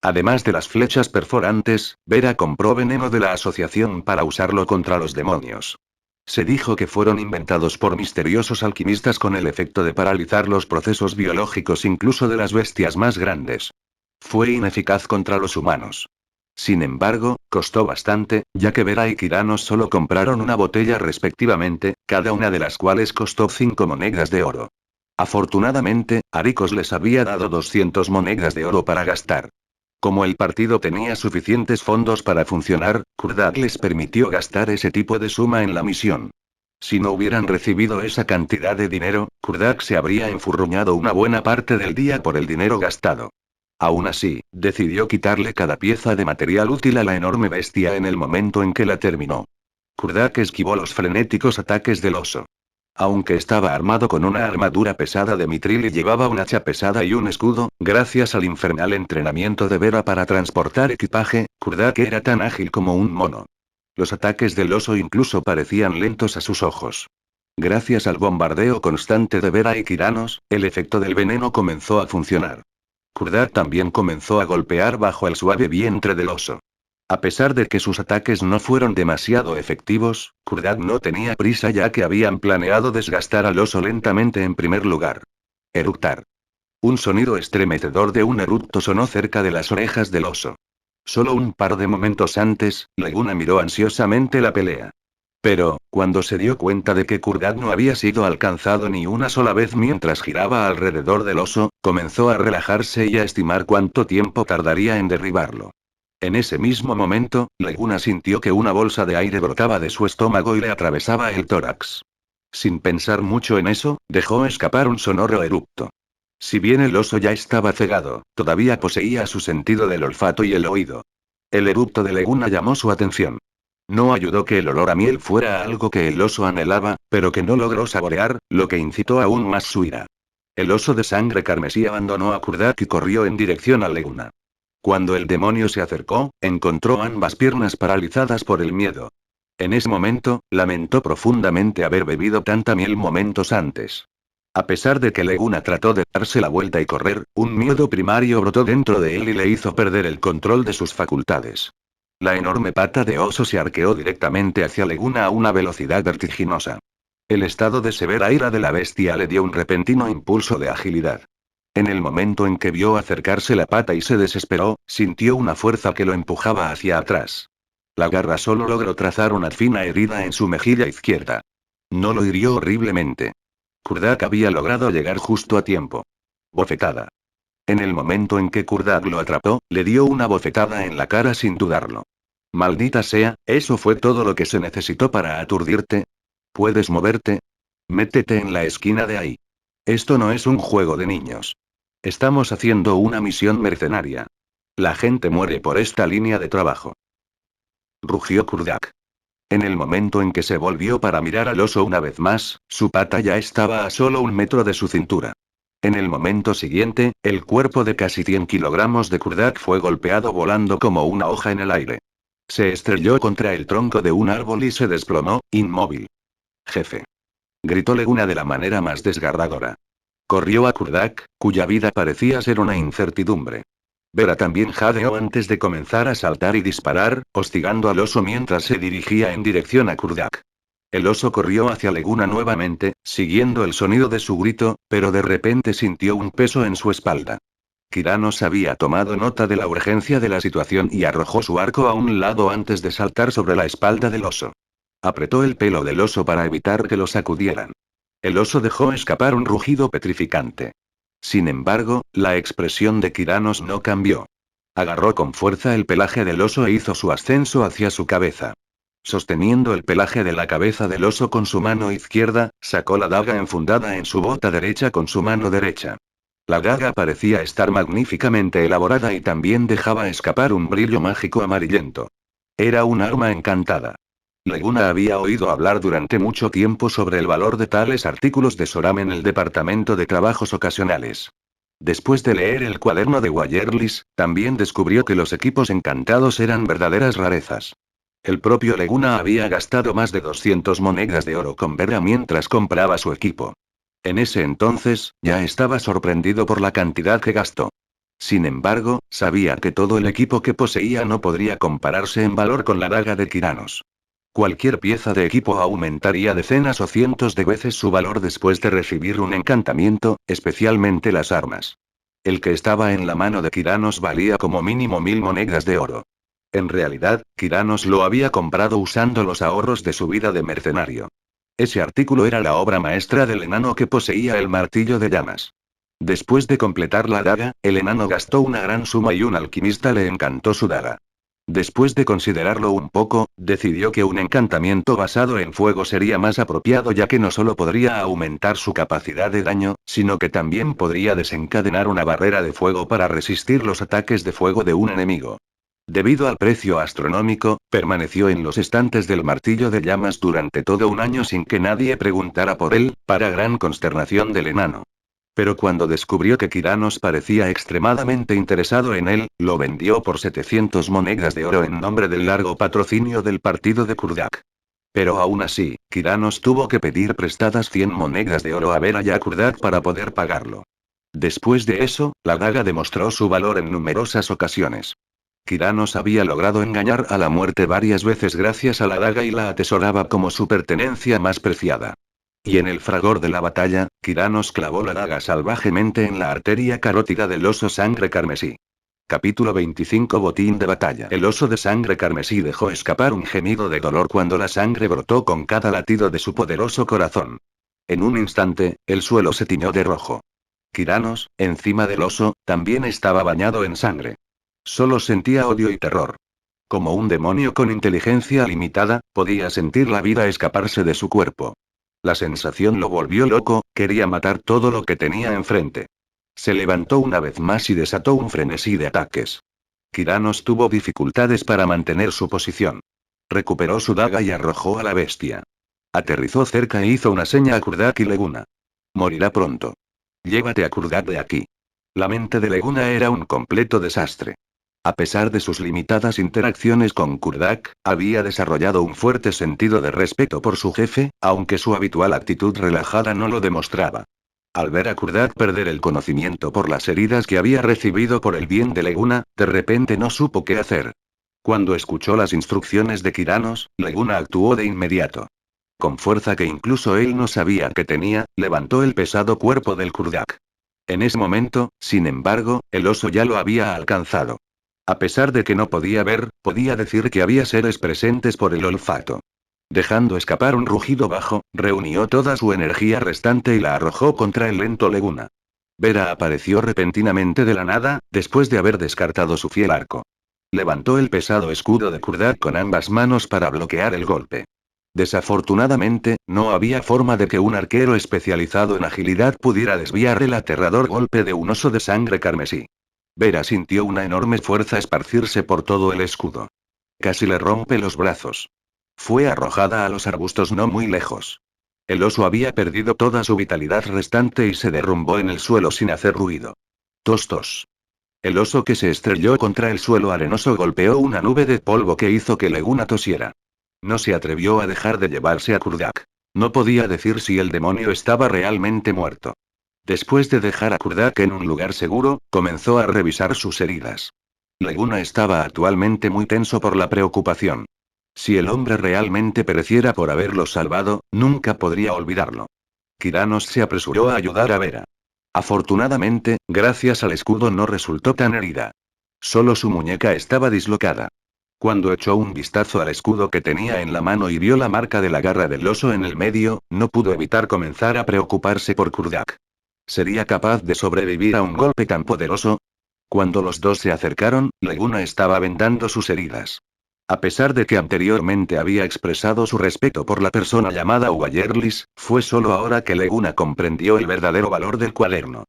Además de las flechas perforantes, Vera compró veneno de la asociación para usarlo contra los demonios. Se dijo que fueron inventados por misteriosos alquimistas con el efecto de paralizar los procesos biológicos incluso de las bestias más grandes. Fue ineficaz contra los humanos. Sin embargo, costó bastante, ya que Vera y Kiranos solo compraron una botella respectivamente, cada una de las cuales costó 5 monedas de oro. Afortunadamente, Arikos les había dado 200 monedas de oro para gastar. Como el partido tenía suficientes fondos para funcionar, Kurdak les permitió gastar ese tipo de suma en la misión. Si no hubieran recibido esa cantidad de dinero, Kurdak se habría enfurruñado una buena parte del día por el dinero gastado. Aún así, decidió quitarle cada pieza de material útil a la enorme bestia en el momento en que la terminó. Kurdak esquivó los frenéticos ataques del oso. Aunque estaba armado con una armadura pesada de mitril y llevaba un hacha pesada y un escudo, gracias al infernal entrenamiento de Vera para transportar equipaje, Kurdak era tan ágil como un mono. Los ataques del oso incluso parecían lentos a sus ojos. Gracias al bombardeo constante de Vera y Kiranos, el efecto del veneno comenzó a funcionar. Kurdak también comenzó a golpear bajo el suave vientre del oso. A pesar de que sus ataques no fueron demasiado efectivos, Kurdak no tenía prisa ya que habían planeado desgastar al oso lentamente en primer lugar. Eructar. Un sonido estremecedor de un eructo sonó cerca de las orejas del oso. Solo un par de momentos antes, Leguna miró ansiosamente la pelea. Pero, cuando se dio cuenta de que Kurdak no había sido alcanzado ni una sola vez mientras giraba alrededor del oso, comenzó a relajarse y a estimar cuánto tiempo tardaría en derribarlo. En ese mismo momento, Leguna sintió que una bolsa de aire brotaba de su estómago y le atravesaba el tórax. Sin pensar mucho en eso, dejó escapar un sonoro eructo. Si bien el oso ya estaba cegado, todavía poseía su sentido del olfato y el oído. El eructo de Leguna llamó su atención. No ayudó que el olor a miel fuera algo que el oso anhelaba, pero que no logró saborear, lo que incitó aún más su ira. El oso de sangre carmesí abandonó a Kurdak y corrió en dirección a Leguna. Cuando el demonio se acercó, encontró ambas piernas paralizadas por el miedo. En ese momento, lamentó profundamente haber bebido tanta miel momentos antes. A pesar de que Leguna trató de darse la vuelta y correr, un miedo primario brotó dentro de él y le hizo perder el control de sus facultades. La enorme pata de oso se arqueó directamente hacia Leguna a una velocidad vertiginosa. El estado de severa ira de la bestia le dio un repentino impulso de agilidad. En el momento en que vio acercarse la pata y se desesperó, sintió una fuerza que lo empujaba hacia atrás. La garra solo logró trazar una fina herida en su mejilla izquierda. No lo hirió horriblemente. Kurdak había logrado llegar justo a tiempo. Bofetada. En el momento en que Kurdak lo atrapó, le dio una bofetada en la cara sin dudarlo. Maldita sea, ¿eso fue todo lo que se necesitó para aturdirte? ¿Puedes moverte? Métete en la esquina de ahí. Esto no es un juego de niños. Estamos haciendo una misión mercenaria. La gente muere por esta línea de trabajo. Rugió Kurdak. En el momento en que se volvió para mirar al oso una vez más, su pata ya estaba a solo 1 metro de su cintura. En el momento siguiente, el cuerpo de casi 100 kilogramos de Kurdak fue golpeado volando como una hoja en el aire. Se estrelló contra el tronco de un árbol y se desplomó, inmóvil. Jefe. Gritó Leguna de la manera más desgarradora. Corrió a Kurdak, cuya vida parecía ser una incertidumbre. Vera también jadeó antes de comenzar a saltar y disparar, hostigando al oso mientras se dirigía en dirección a Kurdak. El oso corrió hacia Leguna nuevamente, siguiendo el sonido de su grito, pero de repente sintió un peso en su espalda. Kiranos había tomado nota de la urgencia de la situación y arrojó su arco a un lado antes de saltar sobre la espalda del oso. Apretó el pelo del oso para evitar que lo sacudieran. El oso dejó escapar un rugido petrificante. Sin embargo, la expresión de Kiranos no cambió. Agarró con fuerza el pelaje del oso e hizo su ascenso hacia su cabeza. Sosteniendo el pelaje de la cabeza del oso con su mano izquierda, sacó la daga enfundada en su bota derecha con su mano derecha. La daga parecía estar magníficamente elaborada y también dejaba escapar un brillo mágico amarillento. Era un arma encantada. Leguna había oído hablar durante mucho tiempo sobre el valor de tales artículos de Soram en el Departamento de Trabajos Ocasionales. Después de leer el cuaderno de Wayerlis, también descubrió que los equipos encantados eran verdaderas rarezas. El propio Leguna había gastado más de 200 monedas de oro con Vera mientras compraba su equipo. En ese entonces, ya estaba sorprendido por la cantidad que gastó. Sin embargo, sabía que todo el equipo que poseía no podría compararse en valor con la daga de Kiranos. Cualquier pieza de equipo aumentaría decenas o cientos de veces su valor después de recibir un encantamiento, especialmente las armas. El que estaba en la mano de Kiranos valía como mínimo 1000 monedas de oro. En realidad, Kiranos lo había comprado usando los ahorros de su vida de mercenario. Ese artículo era la obra maestra del enano que poseía el martillo de llamas. Después de completar la daga, el enano gastó una gran suma y un alquimista le encantó su daga. Después de considerarlo un poco, decidió que un encantamiento basado en fuego sería más apropiado ya que no solo podría aumentar su capacidad de daño, sino que también podría desencadenar una barrera de fuego para resistir los ataques de fuego de un enemigo. Debido al precio astronómico, permaneció en los estantes del martillo de llamas durante todo un año sin que nadie preguntara por él, para gran consternación del enano. Pero cuando descubrió que Kiranos parecía extremadamente interesado en él, lo vendió por 700 monedas de oro en nombre del largo patrocinio del partido de Kurdak. Pero aún así, Kiranos tuvo que pedir prestadas 100 monedas de oro a Vera y a Kurdak para poder pagarlo. Después de eso, la daga demostró su valor en numerosas ocasiones. Kiranos había logrado engañar a la muerte varias veces gracias a la daga y la atesoraba como su pertenencia más preciada. Y en el fragor de la batalla, Kiranos clavó la daga salvajemente en la arteria carótida del oso sangre carmesí. Capítulo 25 Botín de batalla. El oso de sangre carmesí dejó escapar un gemido de dolor cuando la sangre brotó con cada latido de su poderoso corazón. En un instante, el suelo se tiñó de rojo. Kiranos, encima del oso, también estaba bañado en sangre. Solo sentía odio y terror. Como un demonio con inteligencia limitada, podía sentir la vida escaparse de su cuerpo. La sensación lo volvió loco, quería matar todo lo que tenía enfrente. Se levantó una vez más y desató un frenesí de ataques. Kiranos tuvo dificultades para mantener su posición. Recuperó su daga y arrojó a la bestia. Aterrizó cerca e hizo una seña a Kurdak y Leguna. Morirá pronto. Llévate a Kurdak de aquí. La mente de Leguna era un completo desastre. A pesar de sus limitadas interacciones con Kurdak, había desarrollado un fuerte sentido de respeto por su jefe, aunque su habitual actitud relajada no lo demostraba. Al ver a Kurdak perder el conocimiento por las heridas que había recibido por el bien de Leguna, de repente no supo qué hacer. Cuando escuchó las instrucciones de Kiranos, Leguna actuó de inmediato. Con fuerza que incluso él no sabía que tenía, levantó el pesado cuerpo del Kurdak. En ese momento, sin embargo, el oso ya lo había alcanzado. A pesar de que no podía ver, podía decir que había seres presentes por el olfato. Dejando escapar un rugido bajo, reunió toda su energía restante y la arrojó contra el lento Leguna. Vera apareció repentinamente de la nada, después de haber descartado su fiel arco. Levantó el pesado escudo de Kurdak con ambas manos para bloquear el golpe. Desafortunadamente, no había forma de que un arquero especializado en agilidad pudiera desviar el aterrador golpe de un oso de sangre carmesí. Vera sintió una enorme fuerza esparcirse por todo el escudo. Casi le rompe los brazos. Fue arrojada a los arbustos no muy lejos. El oso había perdido toda su vitalidad restante y se derrumbó en el suelo sin hacer ruido. Tos tos. El oso que se estrelló contra el suelo arenoso golpeó una nube de polvo que hizo que Leguna tosiera. No se atrevió a dejar de llevarse a Kurdak. No podía decir si el demonio estaba realmente muerto. Después de dejar a Kurdak en un lugar seguro, comenzó a revisar sus heridas. Leguna estaba actualmente muy tenso por la preocupación. Si el hombre realmente pereciera por haberlo salvado, nunca podría olvidarlo. Kiranos se apresuró a ayudar a Vera. Afortunadamente, gracias al escudo no resultó tan herida. Solo su muñeca estaba dislocada. Cuando echó un vistazo al escudo que tenía en la mano y vio la marca de la garra del oso en el medio, no pudo evitar comenzar a preocuparse por Kurdak. ¿Sería capaz de sobrevivir a un golpe tan poderoso? Cuando los dos se acercaron, Leguna estaba vendando sus heridas. A pesar de que anteriormente había expresado su respeto por la persona llamada Uayerlis, fue solo ahora que Leguna comprendió el verdadero valor del cuaderno.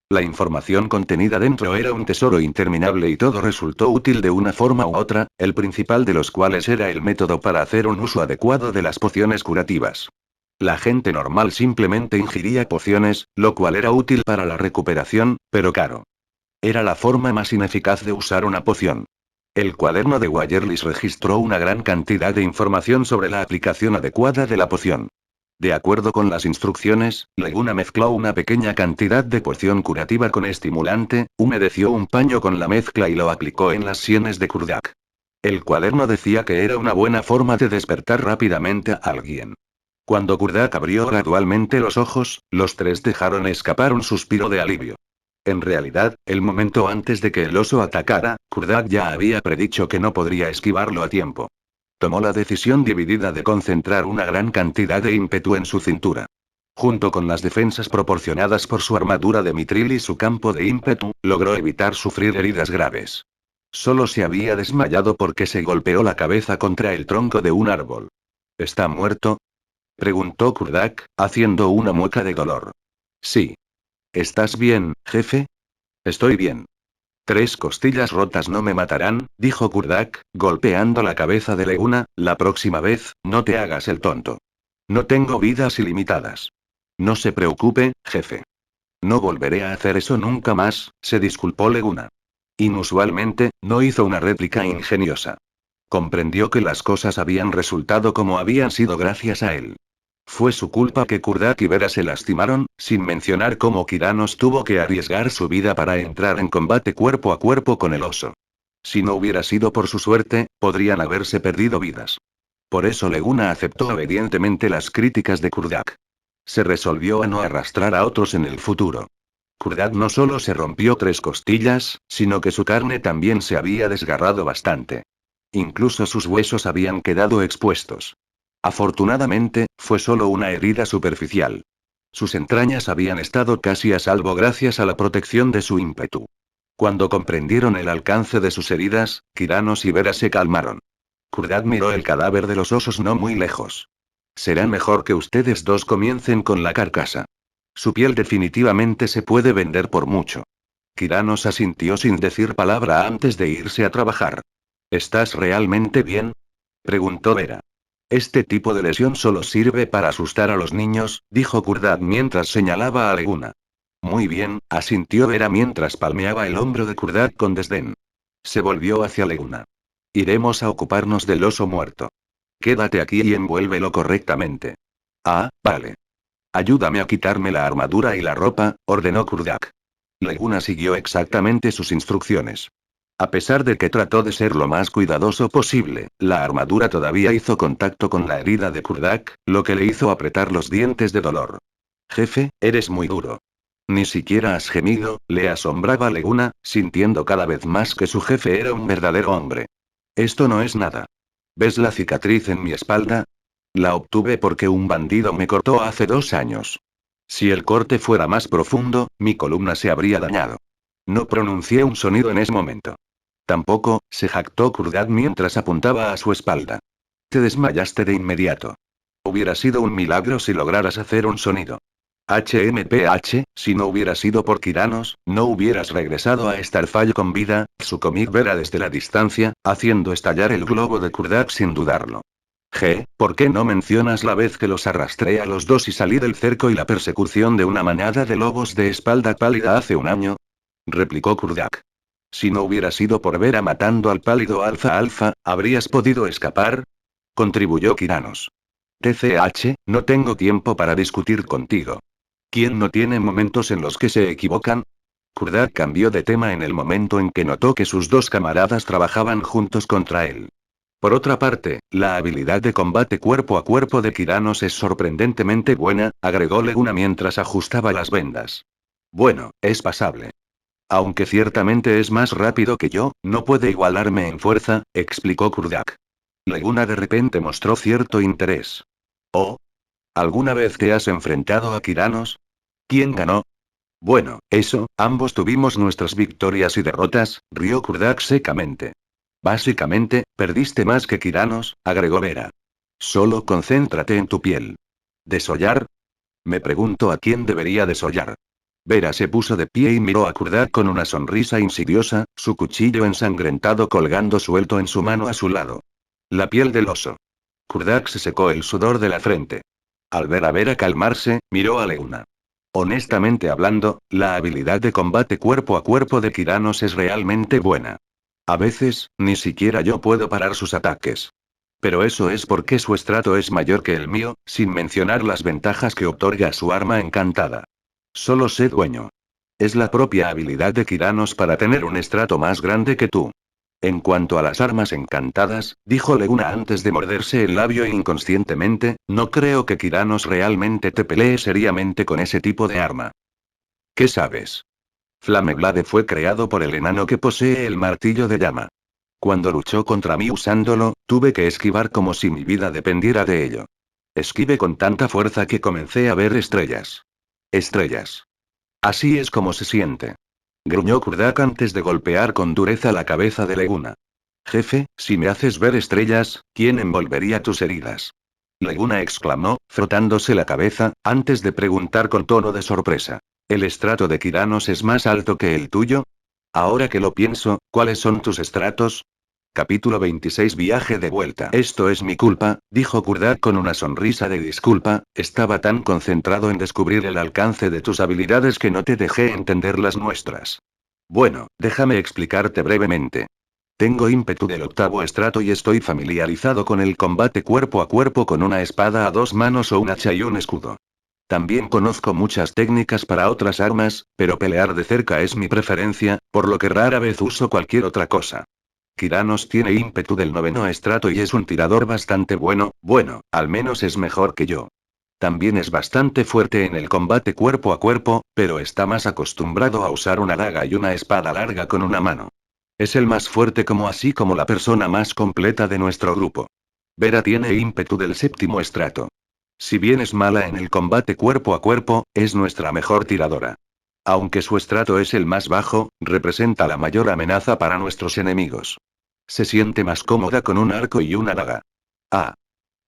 La información contenida dentro era un tesoro interminable y todo resultó útil de una forma u otra, el principal de los cuales era el método para hacer un uso adecuado de las pociones curativas. La gente normal simplemente ingiría pociones, lo cual era útil para la recuperación, pero caro. Era la forma más ineficaz de usar una poción. El cuaderno de Wayerlis registró una gran cantidad de información sobre la aplicación adecuada de la poción. De acuerdo con las instrucciones, Leguna mezcló una pequeña cantidad de poción curativa con estimulante, humedeció un paño con la mezcla y lo aplicó en las sienes de Kurdak. El cuaderno decía que era una buena forma de despertar rápidamente a alguien. Cuando Kurdak abrió gradualmente los ojos, los tres dejaron escapar un suspiro de alivio. En realidad, el momento antes de que el oso atacara, Kurdak ya había predicho que no podría esquivarlo a tiempo. Tomó la decisión dividida de concentrar una gran cantidad de ímpetu en su cintura. Junto con las defensas proporcionadas por su armadura de mitril y su campo de ímpetu, logró evitar sufrir heridas graves. Solo se había desmayado porque se golpeó la cabeza contra el tronco de un árbol. ¿Está muerto?, preguntó Kurdak, haciendo una mueca de dolor. Sí. ¿Estás bien, jefe? Estoy bien. 3 costillas rotas no me matarán, dijo Kurdak, golpeando la cabeza de Leguna. La próxima vez, no te hagas el tonto. No tengo vidas ilimitadas. No se preocupe, jefe. No volveré a hacer eso nunca más, se disculpó Leguna. Inusualmente, no hizo una réplica ingeniosa. Comprendió que las cosas habían resultado como habían sido gracias a él. Fue su culpa que Kurdak y Vera se lastimaron, sin mencionar cómo Kiranos tuvo que arriesgar su vida para entrar en combate cuerpo a cuerpo con el oso. Si no hubiera sido por su suerte, podrían haberse perdido vidas. Por eso Leguna aceptó obedientemente las críticas de Kurdak. Se resolvió a no arrastrar a otros en el futuro. Kurdak no solo se rompió 3 costillas, sino que su carne también se había desgarrado bastante. Incluso sus huesos habían quedado expuestos. Afortunadamente, fue solo una herida superficial. Sus entrañas habían estado casi a salvo gracias a la protección de su ímpetu. Cuando comprendieron el alcance de sus heridas, Kiranos y Vera se calmaron. Kurdak miró el cadáver de los osos no muy lejos. Será mejor que ustedes dos comiencen con la carcasa. Su piel definitivamente se puede vender por mucho. Kiranos asintió sin decir palabra antes de irse a trabajar. ¿Estás realmente bien? Preguntó Vera. Este tipo de lesión solo sirve para asustar a los niños, dijo Kurdak mientras señalaba a Leguna. Muy bien, asintió Vera mientras palmeaba el hombro de Kurdak con desdén. Se volvió hacia Leguna. Iremos a ocuparnos del oso muerto. Quédate aquí y envuélvelo correctamente. Ah, vale. Ayúdame a quitarme la armadura y la ropa, ordenó Kurdak. Leguna siguió exactamente sus instrucciones. A pesar de que trató de ser lo más cuidadoso posible, la armadura todavía hizo contacto con la herida de Kurdak, lo que le hizo apretar los dientes de dolor. Jefe, eres muy duro. Ni siquiera has gemido, le asombraba Leguna, sintiendo cada vez más que su jefe era un verdadero hombre. Esto no es nada. ¿Ves la cicatriz en mi espalda? La obtuve porque un bandido me cortó hace 2 años. Si el corte fuera más profundo, mi columna se habría dañado. No pronuncié un sonido en ese momento. Tampoco, se jactó Kurdak mientras apuntaba a su espalda. Te desmayaste de inmediato. Hubiera sido un milagro si lograras hacer un sonido. HMPH, si no hubiera sido por Kiranos, no hubieras regresado a Starfall con vida, su cómic Vera desde la distancia, haciendo estallar el globo de Kurdak sin dudarlo. ¿Por qué no mencionas la vez que los arrastré a los dos y salí del cerco y la persecución de una manada de lobos de espalda pálida hace un año? Replicó Kurdak. Si no hubiera sido por Vera matando al pálido Alfa Alfa, ¿habrías podido escapar? Contribuyó Kiranos. TCH, no tengo tiempo para discutir contigo. ¿Quién no tiene momentos en los que se equivocan? Kurdak cambió de tema en el momento en que notó que sus dos camaradas trabajaban juntos contra él. Por otra parte, la habilidad de combate cuerpo a cuerpo de Kiranos es sorprendentemente buena, agregó Leguna mientras ajustaba las vendas. Bueno, es pasable. Aunque ciertamente es más rápido que yo, no puede igualarme en fuerza, explicó Kurdak. Leguna de repente mostró cierto interés. ¿Oh? ¿Alguna vez te has enfrentado a Kiranos? ¿Quién ganó? Bueno, eso, ambos tuvimos nuestras victorias y derrotas, rió Kurdak secamente. Básicamente, perdiste más que Kiranos, agregó Vera. Solo concéntrate en tu piel. ¿Desollar? Me pregunto a quién debería desollar. Vera se puso de pie y miró a Kurdak con una sonrisa insidiosa, su cuchillo ensangrentado colgando suelto en su mano a su lado. La piel del oso. Kurdak se secó el sudor de la frente. Al ver a Vera calmarse, miró a Leguna. Honestamente hablando, la habilidad de combate cuerpo a cuerpo de Kiranos es realmente buena. A veces, ni siquiera yo puedo parar sus ataques. Pero eso es porque su estrato es mayor que el mío, sin mencionar las ventajas que otorga su arma encantada. Solo sé dueño. Es la propia habilidad de Kiranos para tener un estrato más grande que tú. En cuanto a las armas encantadas, dijo Leguna antes de morderse el labio inconscientemente, no creo que Kiranos realmente te pelee seriamente con ese tipo de arma. ¿Qué sabes? Flameblade fue creado por el enano que posee el martillo de llama. Cuando luchó contra mí usándolo, tuve que esquivar como si mi vida dependiera de ello. Esquivé con tanta fuerza que comencé a ver estrellas. Estrellas. Así es como se siente. Gruñó Kurdak antes de golpear con dureza la cabeza de Leguna. Jefe, si me haces ver estrellas, ¿quién envolvería tus heridas? Leguna exclamó, frotándose la cabeza, antes de preguntar con tono de sorpresa. ¿El estrato de Kiranos es más alto que el tuyo? Ahora que lo pienso, ¿cuáles son tus estratos? Capítulo 26 Viaje de vuelta. Esto es mi culpa, dijo Kurdak con una sonrisa de disculpa, estaba tan concentrado en descubrir el alcance de tus habilidades que no te dejé entender las nuestras. Bueno, déjame explicarte brevemente. Tengo ímpetu del octavo estrato y estoy familiarizado con el combate cuerpo a cuerpo con una espada a dos manos o un hacha y un escudo. También conozco muchas técnicas para otras armas, pero pelear de cerca es mi preferencia, por lo que rara vez uso cualquier otra cosa. Kiranos tiene ímpetu del noveno estrato y es un tirador bastante bueno, al menos es mejor que yo. También es bastante fuerte en el combate cuerpo a cuerpo, pero está más acostumbrado a usar una daga y una espada larga con una mano. Es el más fuerte así como la persona más completa de nuestro grupo. Vera tiene ímpetu del séptimo estrato. Si bien es mala en el combate cuerpo a cuerpo, es nuestra mejor tiradora. Aunque su estrato es el más bajo, representa la mayor amenaza para nuestros enemigos. Se siente más cómoda con un arco y una daga. Ah.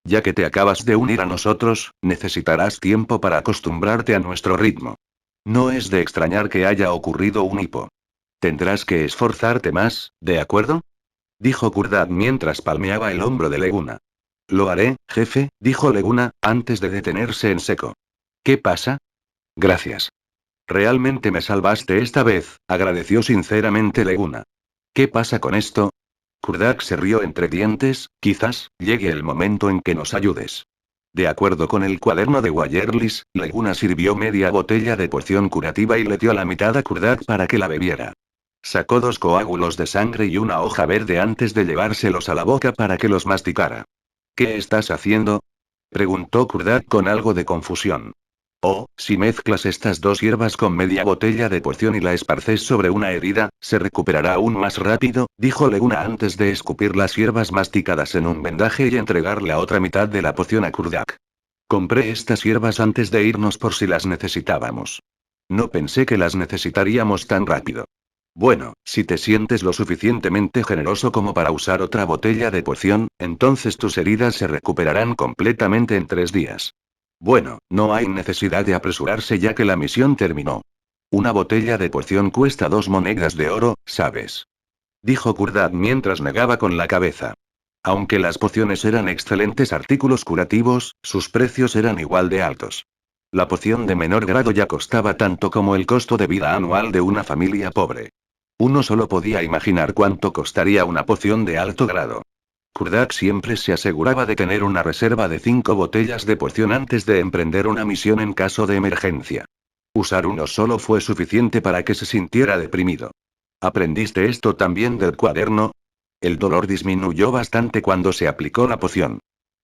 Ya que te acabas de unir a nosotros, necesitarás tiempo para acostumbrarte a nuestro ritmo. No es de extrañar que haya ocurrido un hipo. Tendrás que esforzarte más, ¿de acuerdo? Dijo Kurdad mientras palmeaba el hombro de Leguna. Lo haré, jefe, dijo Leguna, antes de detenerse en seco. ¿Qué pasa? Gracias. Realmente me salvaste esta vez, agradeció sinceramente Leguna. ¿Qué pasa con esto? Kurdak se rió entre dientes, quizás, llegue el momento en que nos ayudes. De acuerdo con el cuaderno de Wayerlis, Leguna sirvió media botella de poción curativa y le dio la mitad a Kurdak para que la bebiera. Sacó 2 coágulos de sangre y una hoja verde antes de llevárselos a la boca para que los masticara. ¿Qué estás haciendo? Preguntó Kurdak con algo de confusión. Oh, si mezclas estas 2 hierbas con media botella de poción y la esparces sobre una herida, se recuperará aún más rápido, dijo Leguna antes de escupir las hierbas masticadas en un vendaje y entregar la otra mitad de la poción a Kurdak. Compré estas hierbas antes de irnos por si las necesitábamos. No pensé que las necesitaríamos tan rápido. Bueno, si te sientes lo suficientemente generoso como para usar otra botella de poción, entonces tus heridas se recuperarán completamente en 3 días. Bueno, no hay necesidad de apresurarse ya que la misión terminó. Una botella de poción cuesta 2 monedas de oro, ¿sabes? Dijo Kurdad mientras negaba con la cabeza. Aunque las pociones eran excelentes artículos curativos, sus precios eran igual de altos. La poción de menor grado ya costaba tanto como el costo de vida anual de una familia pobre. Uno solo podía imaginar cuánto costaría una poción de alto grado. Kurdak siempre se aseguraba de tener una reserva de 5 botellas de poción antes de emprender una misión en caso de emergencia. Usar uno solo fue suficiente para que se sintiera deprimido. ¿Aprendiste esto también del cuaderno? El dolor disminuyó bastante cuando se aplicó la poción.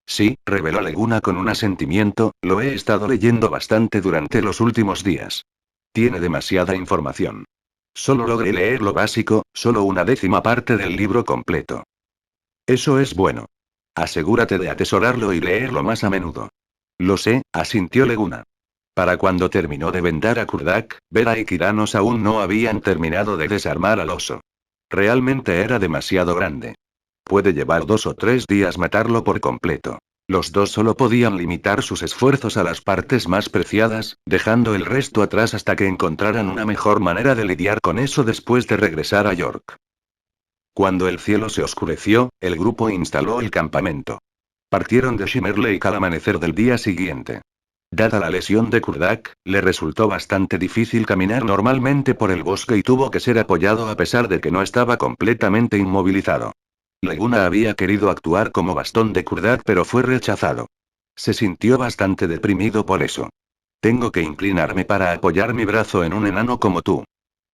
Sí, reveló Leguna con un asentimiento, lo he estado leyendo bastante durante los últimos días. Tiene demasiada información. Solo logré leer lo básico, solo una 10ª parte del libro completo. Eso es bueno. Asegúrate de atesorarlo y leerlo más a menudo. Lo sé, asintió Leguna. Para cuando terminó de vendar a Kurdak, Vera y Kiranos aún no habían terminado de desarmar al oso. Realmente era demasiado grande. Puede llevar 2 o 3 días matarlo por completo. Los dos solo podían limitar sus esfuerzos a las partes más preciadas, dejando el resto atrás hasta que encontraran una mejor manera de lidiar con eso después de regresar a York. Cuando el cielo se oscureció, el grupo instaló el campamento. Partieron de Shimmer Lake al amanecer del día siguiente. Dada la lesión de Kurdak, le resultó bastante difícil caminar normalmente por el bosque y tuvo que ser apoyado a pesar de que no estaba completamente inmovilizado. Leguna había querido actuar como bastón de Kurdak pero fue rechazado. Se sintió bastante deprimido por eso. Tengo que inclinarme para apoyar mi brazo en un enano como tú.